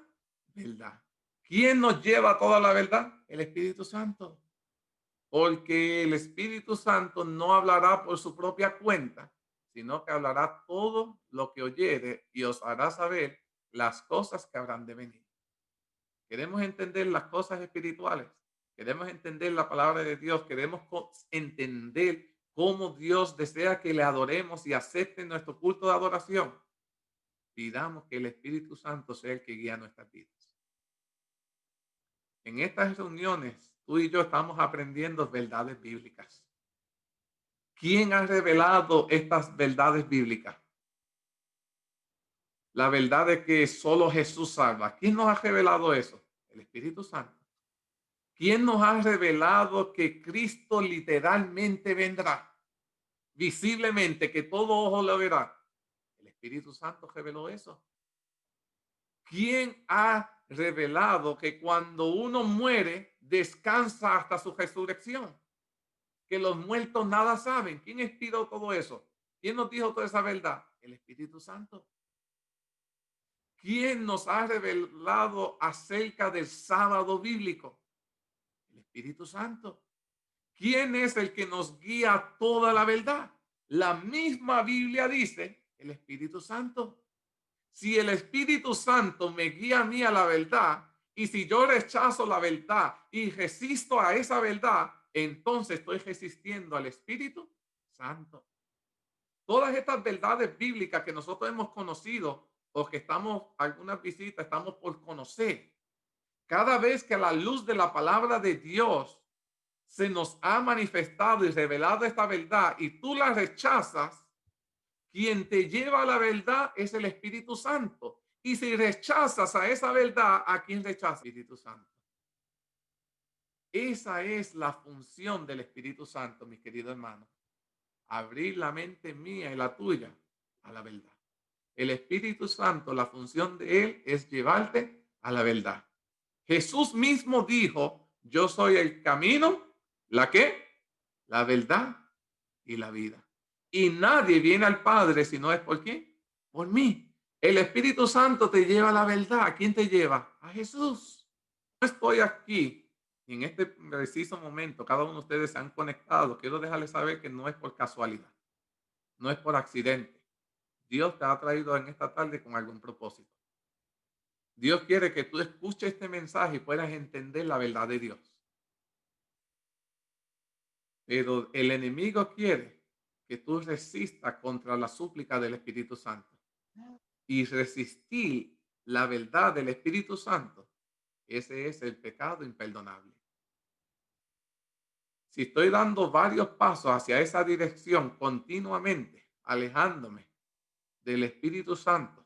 verdad. ¿Quién nos lleva a toda la verdad? El Espíritu Santo. Porque el Espíritu Santo no hablará por su propia cuenta, sino que hablará todo lo que oyere y os hará saber las cosas que habrán de venir. Queremos entender las cosas espirituales. Queremos entender la palabra de Dios. Queremos entender cómo Dios desea que le adoremos y acepte nuestro culto de adoración. Pidamos que el Espíritu Santo sea el que guía nuestras vidas. En estas reuniones, tú y yo estamos aprendiendo verdades bíblicas. ¿Quién ha revelado estas verdades bíblicas? La verdad de que solo Jesús salva. ¿Quién nos ha revelado eso? El Espíritu Santo. ¿Quién nos ha revelado que Cristo literalmente vendrá? Visiblemente, que todo ojo lo verá. El Espíritu Santo reveló eso. ¿Quién ha revelado que cuando uno muere, descansa hasta su resurrección? Que los muertos nada saben. ¿Quién inspiró todo eso? ¿Quién nos dijo toda esa verdad? El Espíritu Santo. ¿Quién nos ha revelado acerca del sábado bíblico? El Espíritu Santo. ¿Quién es el que nos guía a toda la verdad? La misma Biblia dice, el Espíritu Santo. Si el Espíritu Santo me guía a mí a la verdad, y si yo rechazo la verdad y resisto a esa verdad, entonces estoy resistiendo al Espíritu Santo. Todas estas verdades bíblicas que nosotros hemos conocido o que estamos, algunas visitas, estamos por conocer. Cada vez que a la luz de la palabra de Dios se nos ha manifestado y revelado esta verdad y tú la rechazas, quien te lleva a la verdad es el Espíritu Santo. Y si rechazas a esa verdad, ¿a quién rechaza? El Espíritu Santo. Esa es la función del Espíritu Santo, mis queridos hermanos. Abrir la mente mía y la tuya a la verdad. El Espíritu Santo, la función de él es llevarte a la verdad. Jesús mismo dijo, yo soy el camino, ¿la qué? La verdad y la vida. Y nadie viene al Padre si no es por quién, por mí. El Espíritu Santo te lleva a la verdad. ¿A quién te lleva? A Jesús. No estoy aquí. Y en este preciso momento, cada uno de ustedes se han conectado. Quiero dejarles saber que no es por casualidad. No es por accidente. Dios te ha traído en esta tarde con algún propósito. Dios quiere que tú escuches este mensaje y puedas entender la verdad de Dios. Pero el enemigo quiere que tú resistas contra la súplica del Espíritu Santo. Y resistir la verdad del Espíritu Santo, ese es el pecado imperdonable. Si estoy dando varios pasos hacia esa dirección continuamente, alejándome del Espíritu Santo,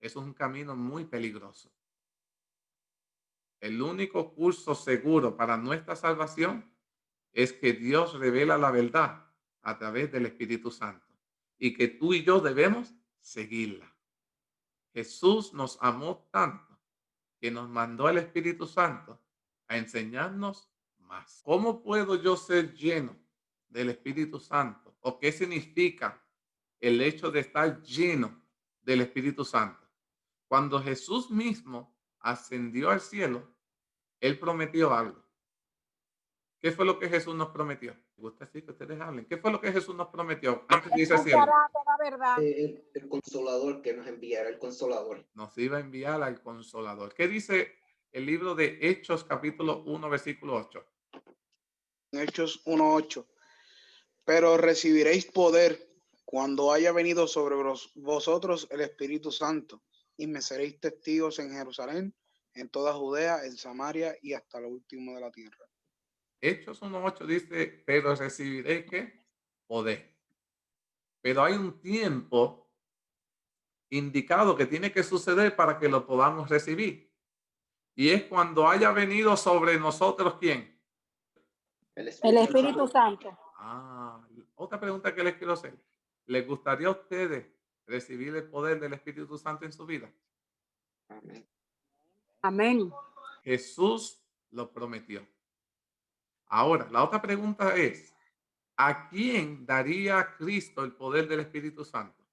eso es un camino muy peligroso. El único curso seguro para nuestra salvación es que Dios revela la verdad a través del Espíritu Santo y que tú y yo debemos seguirla. Jesús nos amó tanto que nos mandó el Espíritu Santo a enseñarnos más. ¿Cómo puedo yo ser lleno del Espíritu Santo? ¿O qué significa el hecho de estar lleno del Espíritu Santo? Cuando Jesús mismo ascendió al cielo, él prometió algo. ¿Qué fue lo que Jesús nos prometió? Me gusta así que ustedes hablen. ¿Qué fue lo que Jesús nos prometió antes de irse al cielo? El Consolador, que nos enviará el Consolador. Nos iba a enviar al Consolador. ¿Qué dice el libro de Hechos, capítulo 1, versículo 8? Hechos 1:8. Pero recibiréis poder cuando haya venido sobre vosotros el Espíritu Santo, y me seréis testigos en Jerusalén, en toda Judea, en Samaria y hasta lo último de la tierra. Hechos 1:8 dice, pero recibiréis ¿qué? Poder. Pero hay un tiempo indicado que tiene que suceder para que lo podamos recibir. Y es cuando haya venido sobre nosotros, ¿quién? El Espíritu Santo. Otra pregunta que les quiero hacer. ¿Les gustaría a ustedes recibir el poder del Espíritu Santo en su vida? Amén. Amén. Jesús lo prometió. Ahora, la otra pregunta es, ¿a quién daría Cristo el poder del Espíritu Santo?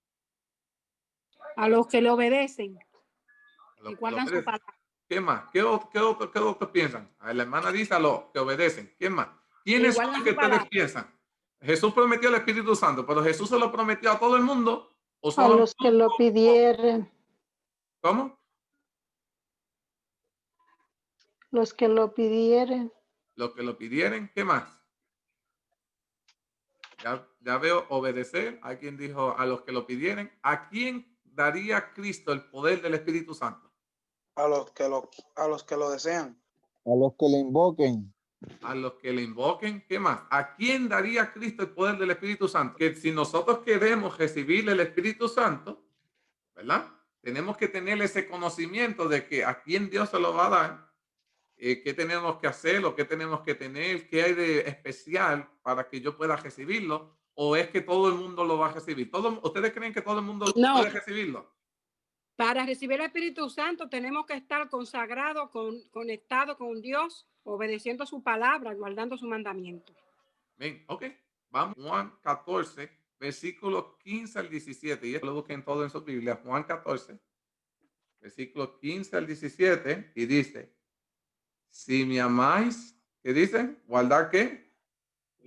A los que le obedecen. A los Y que guardan lo su palabra. ¿Qué más? ¿Qué otro piensan? A la hermana dice a los que obedecen. ¿Quién más? ¿Quiénes son los que ustedes piensan? Jesús prometió el Espíritu Santo, pero Jesús se lo prometió a todo el mundo. ¿O solo a los que lo pidieran. ¿Cómo? Los que lo pidieran. Los que lo pidieran. ¿Qué más? Ya veo obedecer. Hay quien dijo a los que lo pidieran. ¿A quién daría Cristo el poder del Espíritu Santo? A los que lo desean. A los que le invoquen. A los que le invoquen. ¿Qué más? ¿A quién daría Cristo el poder del Espíritu Santo? Que si nosotros queremos recibir el Espíritu Santo, ¿verdad? Tenemos que tener ese conocimiento de que a quién Dios se lo va a dar, qué tenemos que hacer o qué tenemos que tener, qué hay de especial para que yo pueda recibirlo, o es que todo el mundo lo va a recibir. ¿Ustedes creen que todo el mundo puede recibirlo? Para recibir el Espíritu Santo tenemos que estar consagrados, conectados con Dios, obedeciendo su palabra, guardando su mandamiento. Bien, ok. Vamos a Juan 14, versículos 15 al 17. Y esto lo busquen todo en su Biblia. Juan 14, versículos 15 al 17. Y dice, si me amáis, ¿qué dice? ¿Guardar qué?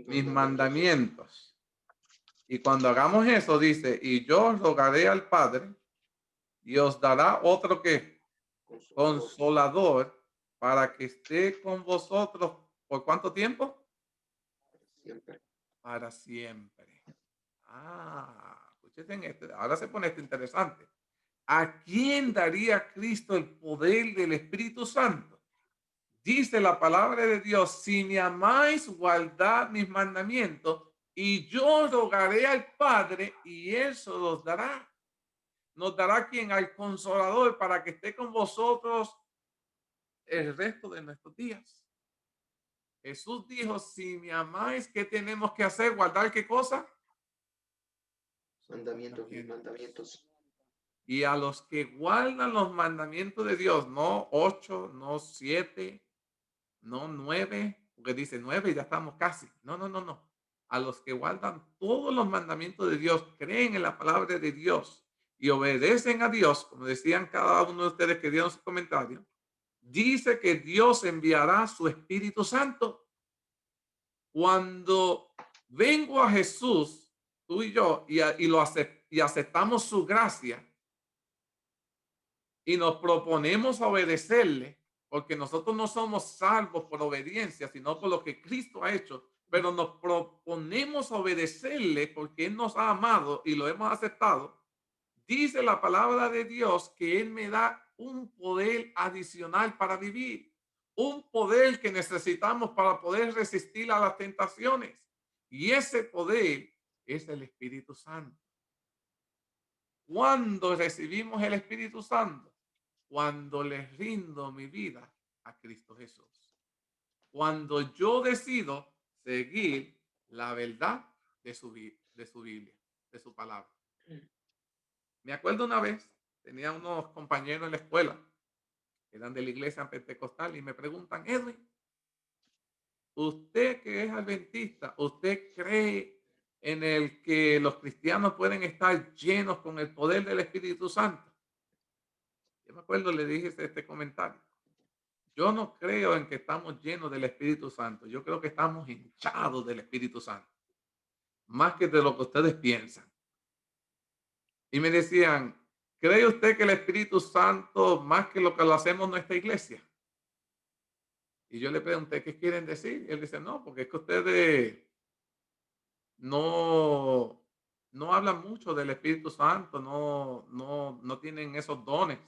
Mis mandamientos. Y cuando hagamos eso, dice, y yo rogaré al Padre y os dará otro que consolador para que esté con vosotros. ¿Por cuánto tiempo? Siempre. Para siempre. Escuchen esto. Ahora se pone esto interesante. ¿A quién daría Cristo el poder del Espíritu Santo? Dice la palabra de Dios, si me amáis, guardad mis mandamientos, y yo rogaré al Padre, y Él se los dará. Nos dará quien al Consolador para que esté con vosotros el resto de nuestros días. Jesús dijo, si me amáis, ¿qué tenemos que hacer? ¿Guardar qué cosa? Mandamientos, mis mandamientos. Y a los que guardan los mandamientos de Dios, no 8, no 7, no 9, porque dice 9 y ya estamos casi. No. A los que guardan todos los mandamientos de Dios, creen en la palabra de Dios y obedecen a Dios, como decían cada uno de ustedes que dieron su comentario, dice que Dios enviará su Espíritu Santo. Cuando vengo a Jesús, tú y yo, y aceptamos su gracia y nos proponemos a obedecerle, porque nosotros no somos salvos por obediencia, sino por lo que Cristo ha hecho, pero nos proponemos a obedecerle porque Él nos ha amado y lo hemos aceptado. Dice la palabra de Dios que Él me da un poder adicional para vivir, un poder que necesitamos para poder resistir a las tentaciones. Y ese poder es el Espíritu Santo. ¿Cuándo recibimos el Espíritu Santo? Cuando le rindo mi vida a Cristo Jesús. Cuando yo decido seguir la verdad de su Biblia, de su palabra. Me acuerdo una vez, tenía unos compañeros en la escuela, que eran de la iglesia pentecostal, y me preguntan, Edwin, usted que es adventista, ¿usted cree en el que los cristianos pueden estar llenos con el poder del Espíritu Santo? Yo me acuerdo, le dije este comentario. Yo no creo en que estamos llenos del Espíritu Santo. Yo creo que estamos hinchados del Espíritu Santo. Más que de lo que ustedes piensan. Y me decían, ¿cree usted que el Espíritu Santo más que lo que lo hacemos en nuestra iglesia? Y yo le pregunté, ¿qué quieren decir? Y él dice, no, porque es que ustedes no hablan mucho del Espíritu Santo, no tienen esos dones.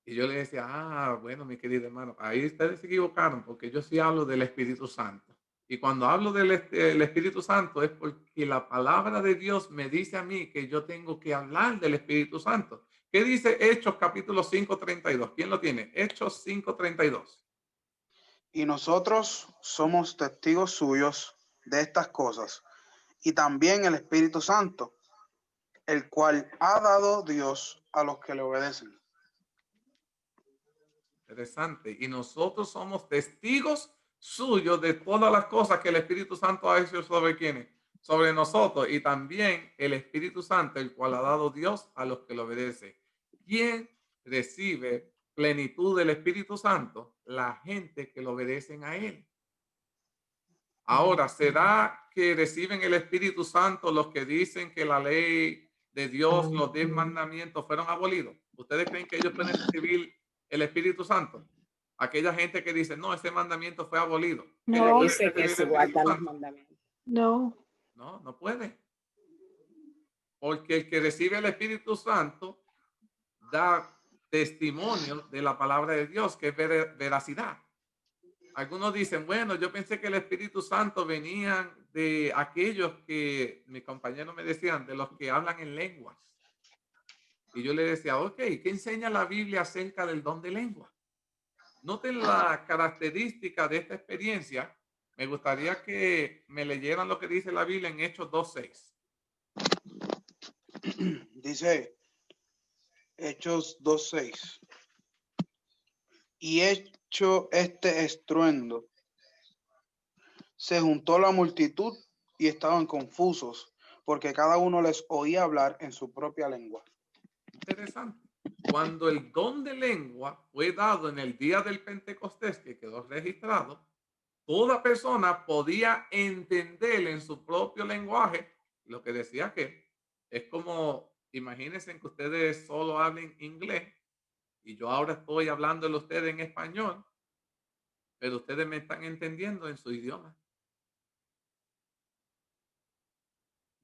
Y yo le decía, bueno, mi querido hermano, ahí ustedes se equivocaron, porque yo sí hablo del Espíritu Santo. Y cuando hablo del Espíritu Santo es porque la palabra de Dios me dice a mí que yo tengo que hablar del Espíritu Santo. ¿Qué dice Hechos capítulo 5:32? ¿Quién lo tiene? Hechos 5:32. Y nosotros somos testigos suyos de estas cosas, y también el Espíritu Santo, el cual ha dado Dios a los que le obedecen. Interesante. Y nosotros somos testigos suyos de todas las cosas que el Espíritu Santo ha hecho sobre quienes, sobre nosotros, y también el Espíritu Santo, el cual ha dado Dios a los que le obedecen. ¿Quién recibe plenitud del Espíritu Santo? La gente que lo obedecen a Él. Ahora, ¿será que reciben el Espíritu Santo los que dicen que la ley de Dios, los 10 mandamientos fueron abolidos? ¿Ustedes creen que ellos pueden recibir el Espíritu Santo? Aquella gente que dice, no, ese mandamiento fue abolido. No dice que se guardan los mandamientos. No puede. Porque el que recibe el Espíritu Santo da testimonio de la palabra de Dios, que es veracidad. Algunos dicen, bueno, yo pensé que el Espíritu Santo venía de aquellos que mis compañeros me decían, de los que hablan en lenguas. Y yo le decía, ok, ¿qué enseña la Biblia acerca del don de lengua? Noten la característica de esta experiencia. Me gustaría que me leyeran lo que dice la Biblia en Hechos 2:6. Dice Hechos 2:6. Y hecho este estruendo, se juntó la multitud y estaban confusos, porque cada uno les oía hablar en su propia lengua. Interesante. Cuando el don de lengua fue dado en el día del Pentecostés, que quedó registrado, toda persona podía entender en su propio lenguaje lo que decía que es como, imagínense que ustedes solo hablen inglés y yo ahora estoy hablándole a ustedes en español, pero ustedes me están entendiendo en su idioma.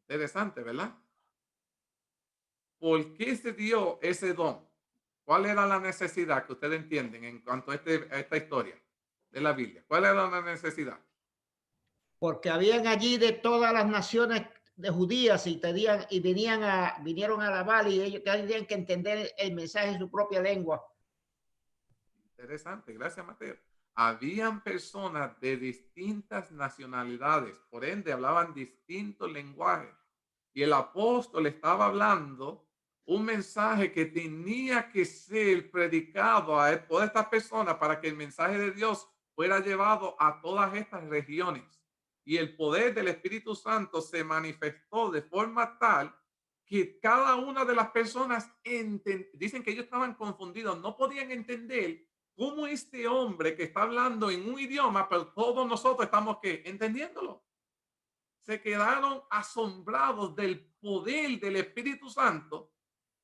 Interesante, ¿verdad? ¿Por qué se dio ese don? ¿Cuál era la necesidad que ustedes entienden en cuanto a esta historia de la Biblia? ¿Cuál era la necesidad? Porque habían allí de todas las naciones de judías y vinieron a alabar y ellos tenían que entender el mensaje en su propia lengua. Interesante, gracias Mateo. Habían personas de distintas nacionalidades, por ende hablaban distintos lenguajes. Y el apóstol estaba hablando un mensaje que tenía que ser predicado a todas estas personas para que el mensaje de Dios fuera llevado a todas estas regiones. Y el poder del Espíritu Santo se manifestó de forma tal que cada una de las personas dicen que ellos estaban confundidos, no podían entender cómo este hombre que está hablando en un idioma, pero todos nosotros estamos entendiéndolo. Se quedaron asombrados del poder del Espíritu Santo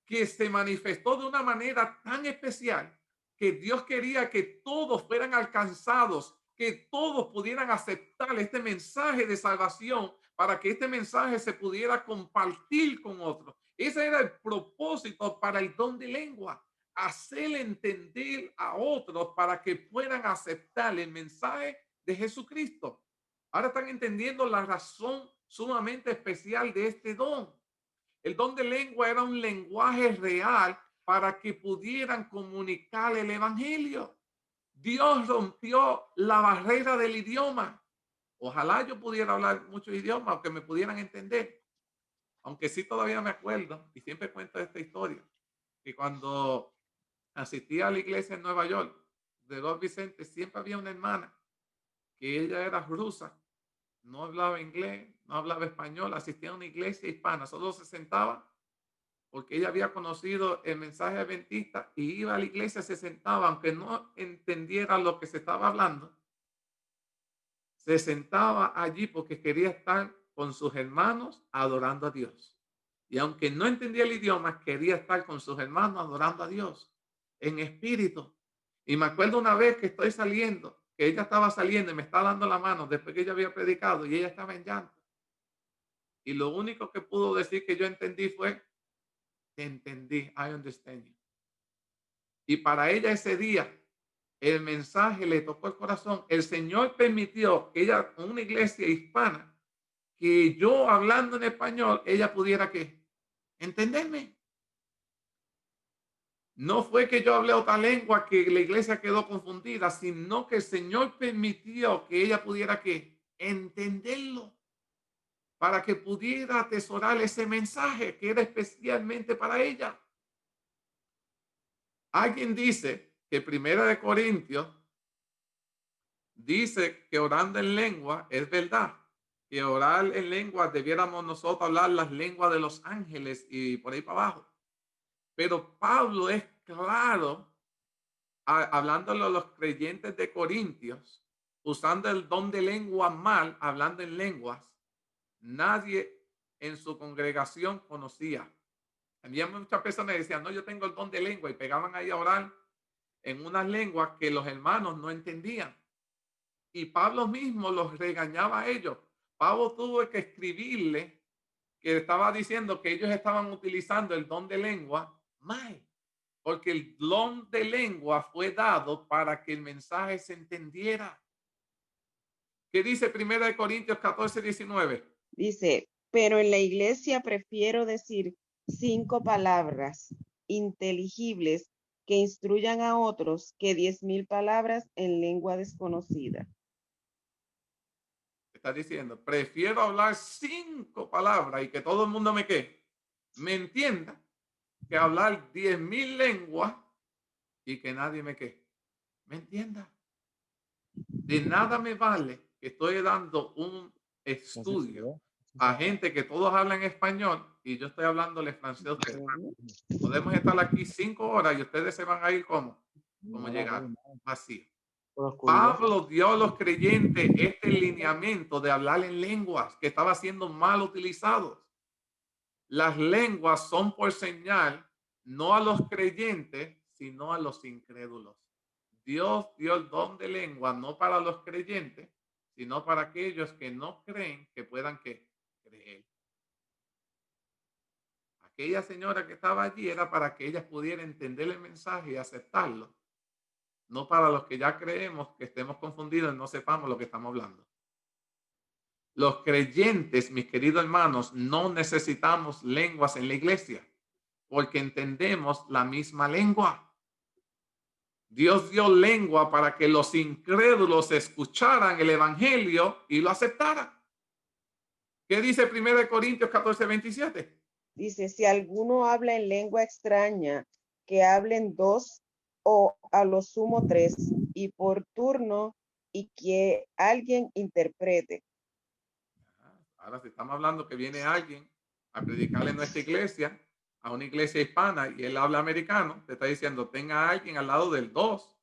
que se manifestó de una manera tan especial que Dios quería que todos fueran alcanzados, que todos pudieran aceptar este mensaje de salvación para que este mensaje se pudiera compartir con otros. Ese era el propósito para el don de lengua, hacer entender a otros para que puedan aceptar el mensaje de Jesucristo. Ahora están entendiendo la razón sumamente especial de este don. El don de lengua era un lenguaje real para que pudieran comunicar el evangelio. Dios rompió la barrera del idioma. Ojalá yo pudiera hablar muchos idiomas o que me pudieran entender. Aunque sí todavía me acuerdo y siempre cuento esta historia. Que cuando asistí a la iglesia en Nueva York de Don Vicente, siempre había una hermana que ella era rusa, no hablaba inglés, no hablaba español, asistía a una iglesia hispana, solo se sentaba porque ella había conocido el mensaje adventista y iba a la iglesia, se sentaba, aunque no entendiera lo que se estaba hablando, se sentaba allí porque quería estar con sus hermanos adorando a Dios. Y aunque no entendía el idioma, quería estar con sus hermanos adorando a Dios en espíritu. Y me acuerdo una vez que estoy saliendo, que ella estaba saliendo y me está dando la mano después que ella había predicado y ella estaba en llanto. Y lo único que pudo decir que yo entendí fue, te entendí, I understand you. Y para ella ese día, el mensaje le tocó el corazón. El Señor permitió que ella, en una iglesia hispana, que yo hablando en español, ella pudiera entenderme. No fue que yo hablé otra lengua que la iglesia quedó confundida, sino que el Señor permitió que ella pudiera entenderlo para que pudiera atesorar ese mensaje que era especialmente para ella. Alguien dice que Primera de Corintios dice que orando en lengua es verdad. Que orar en lengua debiéramos nosotros hablar las lenguas de los ángeles y por ahí para abajo. Pero Pablo es claro, hablándole a los creyentes de Corintios, usando el don de lengua mal, hablando en lenguas, nadie en su congregación conocía. Había muchas personas que decían, no, yo tengo el don de lengua y pegaban ahí a orar en unas lenguas que los hermanos no entendían. Y Pablo mismo los regañaba a ellos. Pablo tuvo que escribirle que estaba diciendo que ellos estaban utilizando el don de lengua mal, porque el don de lengua fue dado para que el mensaje se entendiera. ¿Qué dice 1 Corintios 14:19? Dice, pero en la iglesia prefiero decir 5 palabras inteligibles que instruyan a otros que 10,000 palabras en lengua desconocida. Está diciendo, prefiero hablar 5 palabras y que todo el mundo me entienda, que hablar 10,000 lenguas y que nadie me entienda. De nada me vale que estoy dando un estudio a gente que todos hablan español y yo estoy hablándole francés a ustedes. Podemos estar aquí 5 horas y ustedes se van a ir como llegar vacío. Pablo dio a los creyentes este lineamiento de hablar en lenguas que estaba siendo mal utilizados. Las lenguas son por señal, no a los creyentes, sino a los incrédulos. Dios dio el don de lengua no para los creyentes, sino para aquellos que no creen que puedan creer. Aquella señora que estaba allí era para que ella pudiera entender el mensaje y aceptarlo. No para los que ya creemos, que estemos confundidos y no sepamos lo que estamos hablando. Los creyentes, mis queridos hermanos, no necesitamos lenguas en la iglesia porque entendemos la misma lengua. Dios dio lengua para que los incrédulos escucharan el evangelio y lo aceptaran. ¿Qué dice 1 Corintios 14:27? Dice, si alguno habla en lengua extraña, que hablen 2 o a lo sumo 3, y por turno, y que alguien interprete. Ahora, si estamos hablando que viene alguien a predicarle en nuestra iglesia, a una iglesia hispana, y él habla americano, te está diciendo, tenga a alguien al lado del 2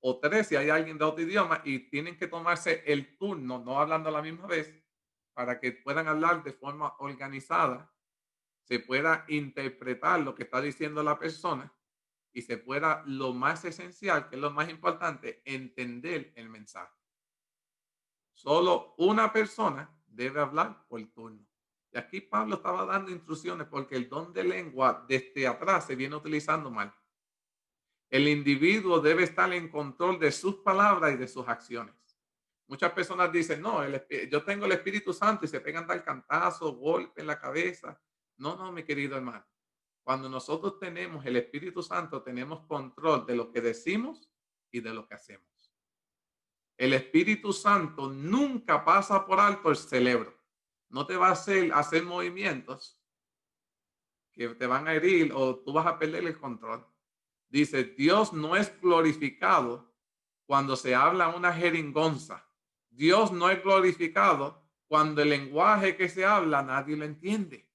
o 3, si hay alguien de otro idioma, y tienen que tomarse el turno, no hablando a la misma vez, para que puedan hablar de forma organizada, se pueda interpretar lo que está diciendo la persona y se pueda, lo más esencial, que es lo más importante, entender el mensaje. Solo una persona debe hablar por turno. Y aquí Pablo estaba dando instrucciones porque el don de lengua desde atrás se viene utilizando mal. El individuo debe estar en control de sus palabras y de sus acciones. Muchas personas dicen, no, yo tengo el Espíritu Santo y se pegan tal cantazo, golpe en la cabeza. No, mi querido hermano. Cuando nosotros tenemos el Espíritu Santo, tenemos control de lo que decimos y de lo que hacemos. El Espíritu Santo nunca pasa por alto el cerebro. No te va a hacer movimientos que te van a herir o tú vas a perder el control. Dice, Dios no es glorificado cuando se habla una jeringonza. Dios no es glorificado cuando el lenguaje que se habla nadie lo entiende.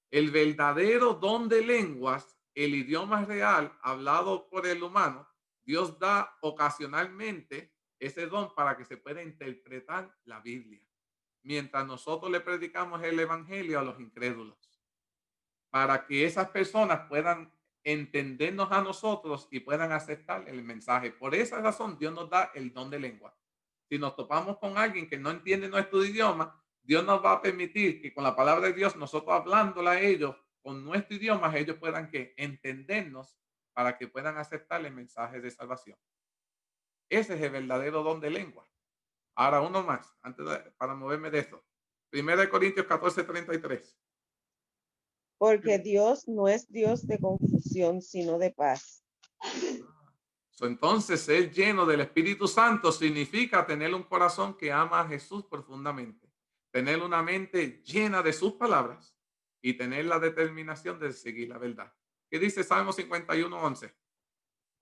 El verdadero don de lenguas, el idioma real hablado por el humano, Dios da ocasionalmente ese don para que se pueda interpretar la Biblia. Mientras nosotros le predicamos el evangelio a los incrédulos, para que esas personas puedan entendernos a nosotros y puedan aceptar el mensaje. Por esa razón, Dios nos da el don de lengua. Si nos topamos con alguien que no entiende nuestro idioma, Dios nos va a permitir que con la palabra de Dios, nosotros hablándola a ellos con nuestro idioma, ellos puedan entendernos para que puedan aceptar el mensaje de salvación. Ese es el verdadero don de lengua. Ahora uno más, para moverme de esto. 1 Corintios 14:33. Porque Dios no es Dios de confusión, sino de paz. Entonces, ser lleno del Espíritu Santo significa tener un corazón que ama a Jesús profundamente, tener una mente llena de sus palabras y tener la determinación de seguir la verdad. ¿Qué dice Salmo 51:11?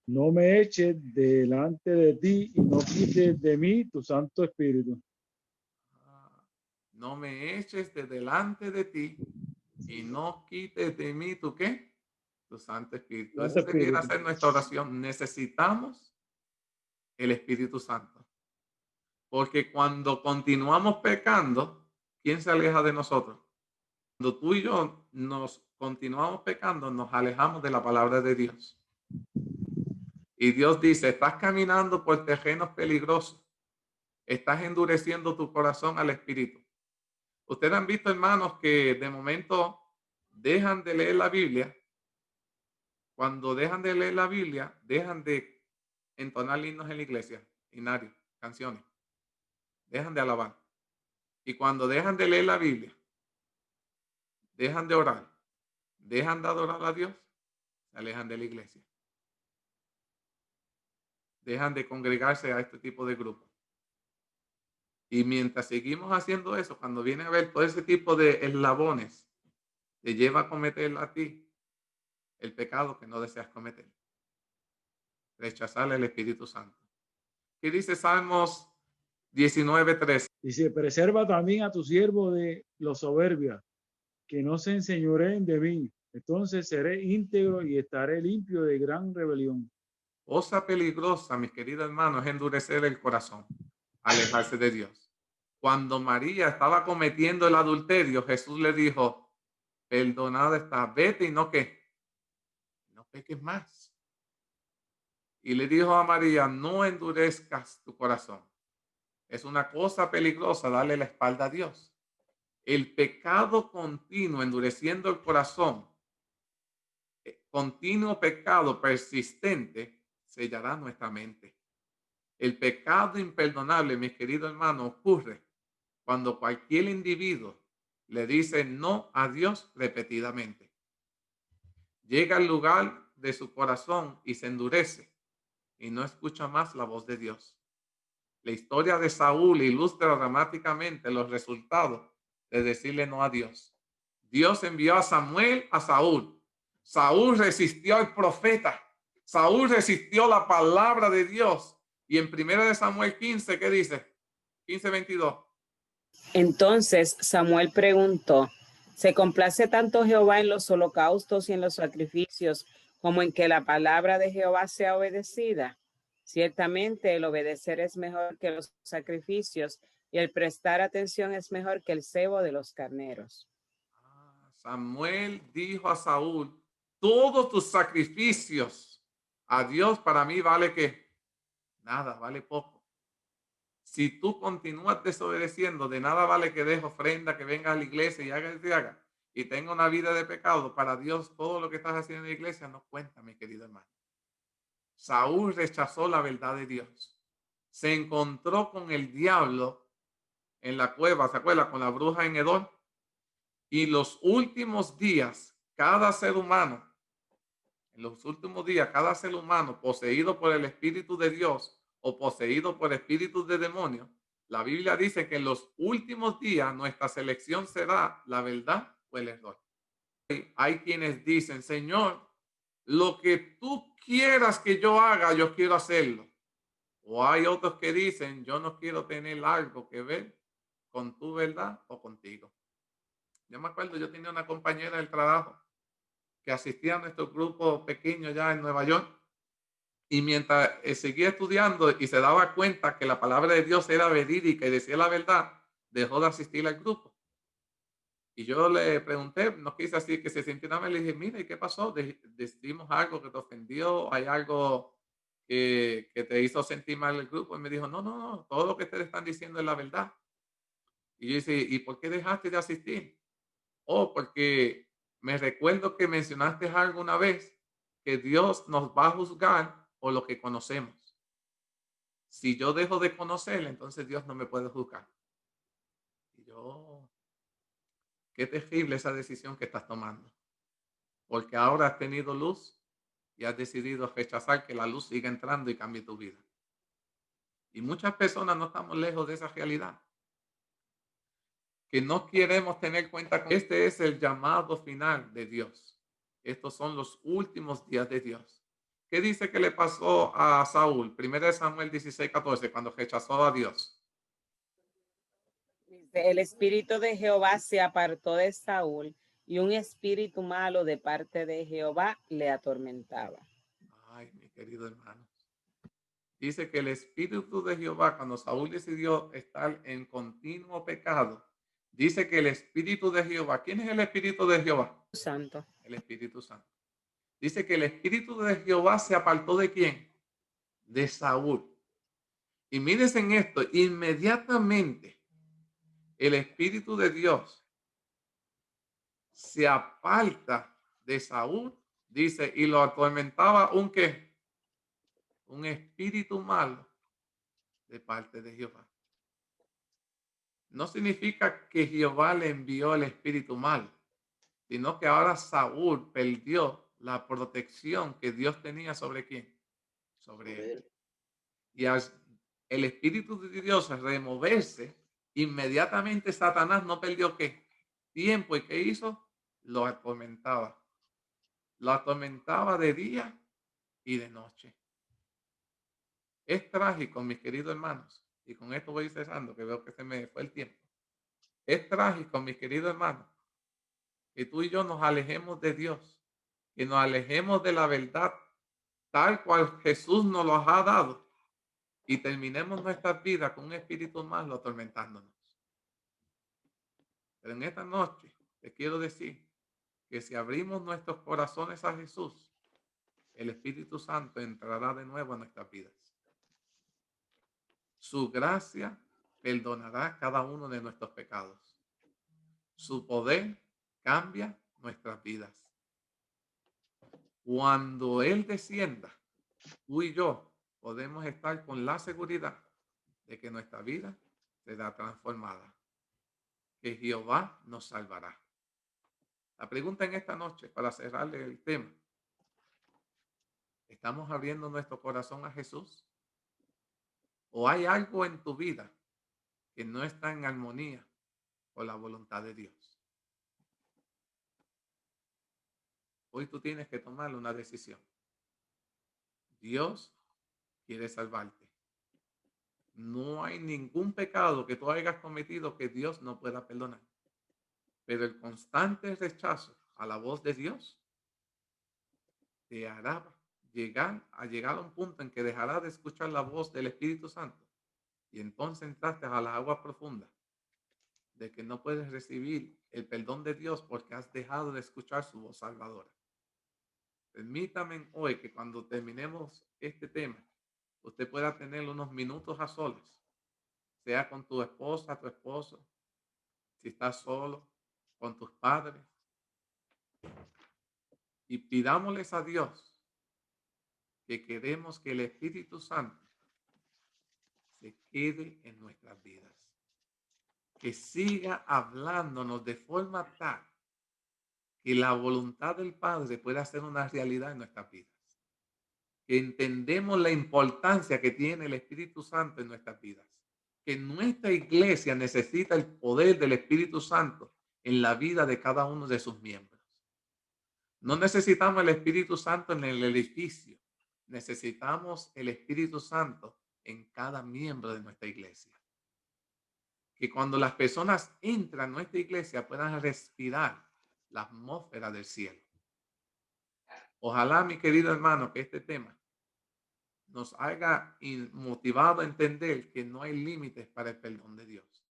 No me eches delante de ti y no quites de mí tu Santo Espíritu. No me eches de delante de ti y no quites de mí tu ¿qué? Tu Santo Espíritu. Eso debería ser nuestra oración. Necesitamos el Espíritu Santo. Porque cuando continuamos pecando, ¿quién se aleja de nosotros? Cuando tú y yo nos continuamos pecando, nos alejamos de la palabra de Dios. Y Dios dice, estás caminando por terrenos peligrosos. Estás endureciendo tu corazón al Espíritu. Ustedes han visto, hermanos, que de momento dejan de leer la Biblia. Cuando dejan de leer la Biblia, dejan de entonar himnos en la iglesia, himnarios, canciones. Dejan de alabar. Y cuando dejan de leer la Biblia, dejan de orar, dejan de adorar a Dios, se alejan de la iglesia. Dejan de congregarse a este tipo de grupos. Y mientras seguimos haciendo eso, cuando viene a ver todo ese tipo de eslabones, te lleva a cometer a ti el pecado que no deseas cometer. Rechazar el Espíritu Santo. ¿Qué dice Salmos 19:3? Dice, preserva también a tu siervo de los soberbios, que no se enseñoreen de mí. Entonces seré íntegro y estaré limpio de gran rebelión. Cosa peligrosa, mis queridos hermanos, es endurecer el corazón, alejarse de Dios. Cuando María estaba cometiendo el adulterio, Jesús le dijo, perdonada está, vete y no peques más. Y le dijo a María, no endurezcas tu corazón. Es una cosa peligrosa darle la espalda a Dios. El pecado continuo, endureciendo el corazón, continuo pecado persistente, sellará nuestra mente. El pecado imperdonable, mis queridos hermanos, ocurre cuando cualquier individuo le dice no a Dios repetidamente. Llega al lugar de su corazón y se endurece y no escucha más la voz de Dios. La historia de Saúl ilustra dramáticamente los resultados de decirle no a Dios. Dios envió a Samuel a Saúl. Saúl resistió al profeta. Saúl resistió la palabra de Dios. Y en 1 Samuel 15, ¿qué dice? 15:22. Entonces Samuel preguntó, ¿se complace tanto Jehová en los holocaustos y en los sacrificios como en que la palabra de Jehová sea obedecida? Ciertamente el obedecer es mejor que los sacrificios y el prestar atención es mejor que el cebo de los carneros. Samuel dijo a Saúl, todos tus sacrificios a Dios para mí vale que nada, vale poco. Si tú continúas desobedeciendo, de nada vale que dejes ofrenda, que vengas a la iglesia y haga y tenga una vida de pecado. Para Dios todo lo que estás haciendo en la iglesia no cuenta, mi querido hermano. Saúl rechazó la verdad de Dios. Se encontró con el diablo en la cueva, ¿se acuerda? Con la bruja en Edom. Y los últimos días, cada ser humano, en los últimos días, cada ser humano poseído por el Espíritu de Dios o poseído por espíritus de demonios, la Biblia dice que en los últimos días nuestra selección será la verdad o el error. Hay quienes dicen, Señor, lo que tú quieras que yo haga, yo quiero hacerlo. O hay otros que dicen, yo no quiero tener algo que ver con tu verdad o contigo. Yo me acuerdo, yo tenía una compañera del trabajo que asistía a nuestro grupo pequeño ya en Nueva York. Y mientras seguía estudiando y se daba cuenta que la palabra de Dios era verídica y decía la verdad, dejó de asistir al grupo. Y yo le pregunté, no quise así que se sintiera mal, le dije, mira, ¿y qué pasó? ¿Decimos algo que te ofendió? ¿Hay algo que te hizo sentir mal el grupo? Y me dijo, no, todo lo que ustedes están diciendo es la verdad. Y yo dije, ¿y por qué dejaste de asistir? Oh, porque me recuerdo que mencionaste alguna vez que Dios nos va a juzgar por lo que conocemos. Si yo dejo de conocerle, entonces Dios no me puede juzgar. Y yo, qué terrible esa decisión que estás tomando. Porque ahora has tenido luz y has decidido rechazar que la luz siga entrando y cambie tu vida. Y muchas personas no estamos lejos de esa realidad. Que no queremos tener cuenta con este es el llamado final de Dios. Estos son los últimos días de Dios. ¿Qué dice que le pasó a Saúl? 1 Samuel 16:14, cuando rechazó a Dios. El espíritu de Jehová se apartó de Saúl y un espíritu malo de parte de Jehová le atormentaba. Ay, mi querido hermano. Dice que el espíritu de Jehová, cuando Saúl decidió estar en continuo pecado, dice que el Espíritu de Jehová, ¿quién es el Espíritu de Jehová? Santo. El Espíritu Santo. Dice que el Espíritu de Jehová se apartó ¿de quién? De Saúl. Y mírense en esto, inmediatamente el Espíritu de Dios se aparta de Saúl, dice, y lo atormentaba un ¿qué? Un espíritu malo de parte de Jehová. No significa que Jehová le envió el espíritu mal, sino que ahora Saúl perdió la protección que Dios tenía sobre quién, sobre él. Y al el espíritu de Dios removerse, inmediatamente Satanás no perdió qué tiempo. ¿Y qué hizo? Lo atormentaba. Lo atormentaba de día y de noche. Es trágico, mis queridos hermanos. Y con esto voy cesando, que veo que se me fue el tiempo. Es trágico, mis queridos hermanos, que tú y yo nos alejemos de Dios, que nos alejemos de la verdad tal cual Jesús nos los ha dado, y terminemos nuestras vidas con un espíritu malo atormentándonos. Pero en esta noche te quiero decir que si abrimos nuestros corazones a Jesús, el Espíritu Santo entrará de nuevo a nuestras vidas. Su gracia perdonará cada uno de nuestros pecados. Su poder cambia nuestras vidas. Cuando Él descienda, tú y yo podemos estar con la seguridad de que nuestra vida será transformada, que Jehová nos salvará. La pregunta en esta noche, para cerrarle el tema: ¿estamos abriendo nuestro corazón a Jesús? ¿O hay algo en tu vida que no está en armonía con la voluntad de Dios? Hoy tú tienes que tomar una decisión. Dios quiere salvarte. No hay ningún pecado que tú hayas cometido que Dios no pueda perdonar. Pero el constante rechazo a la voz de Dios te hará llegar a un punto en que dejarás de escuchar la voz del Espíritu Santo, y entonces entraste a las aguas profundas de que no puedes recibir el perdón de Dios porque has dejado de escuchar su voz salvadora. Permítame hoy que cuando terminemos este tema, usted pueda tener unos minutos a solas, sea con tu esposa, tu esposo, si estás solo, con tus padres, y pidámosles a Dios que queremos que el Espíritu Santo se quede en nuestras vidas, que siga hablándonos de forma tal que la voluntad del Padre pueda ser una realidad en nuestras vidas, que entendemos la importancia que tiene el Espíritu Santo en nuestras vidas, que nuestra iglesia necesita el poder del Espíritu Santo en la vida de cada uno de sus miembros. No necesitamos el Espíritu Santo en el edificio, necesitamos el Espíritu Santo en cada miembro de nuestra iglesia. Que cuando las personas entran a nuestra iglesia puedan respirar la atmósfera del cielo. Ojalá, mi querido hermano, que este tema nos haya motivado a entender que no hay límites para el perdón de Dios.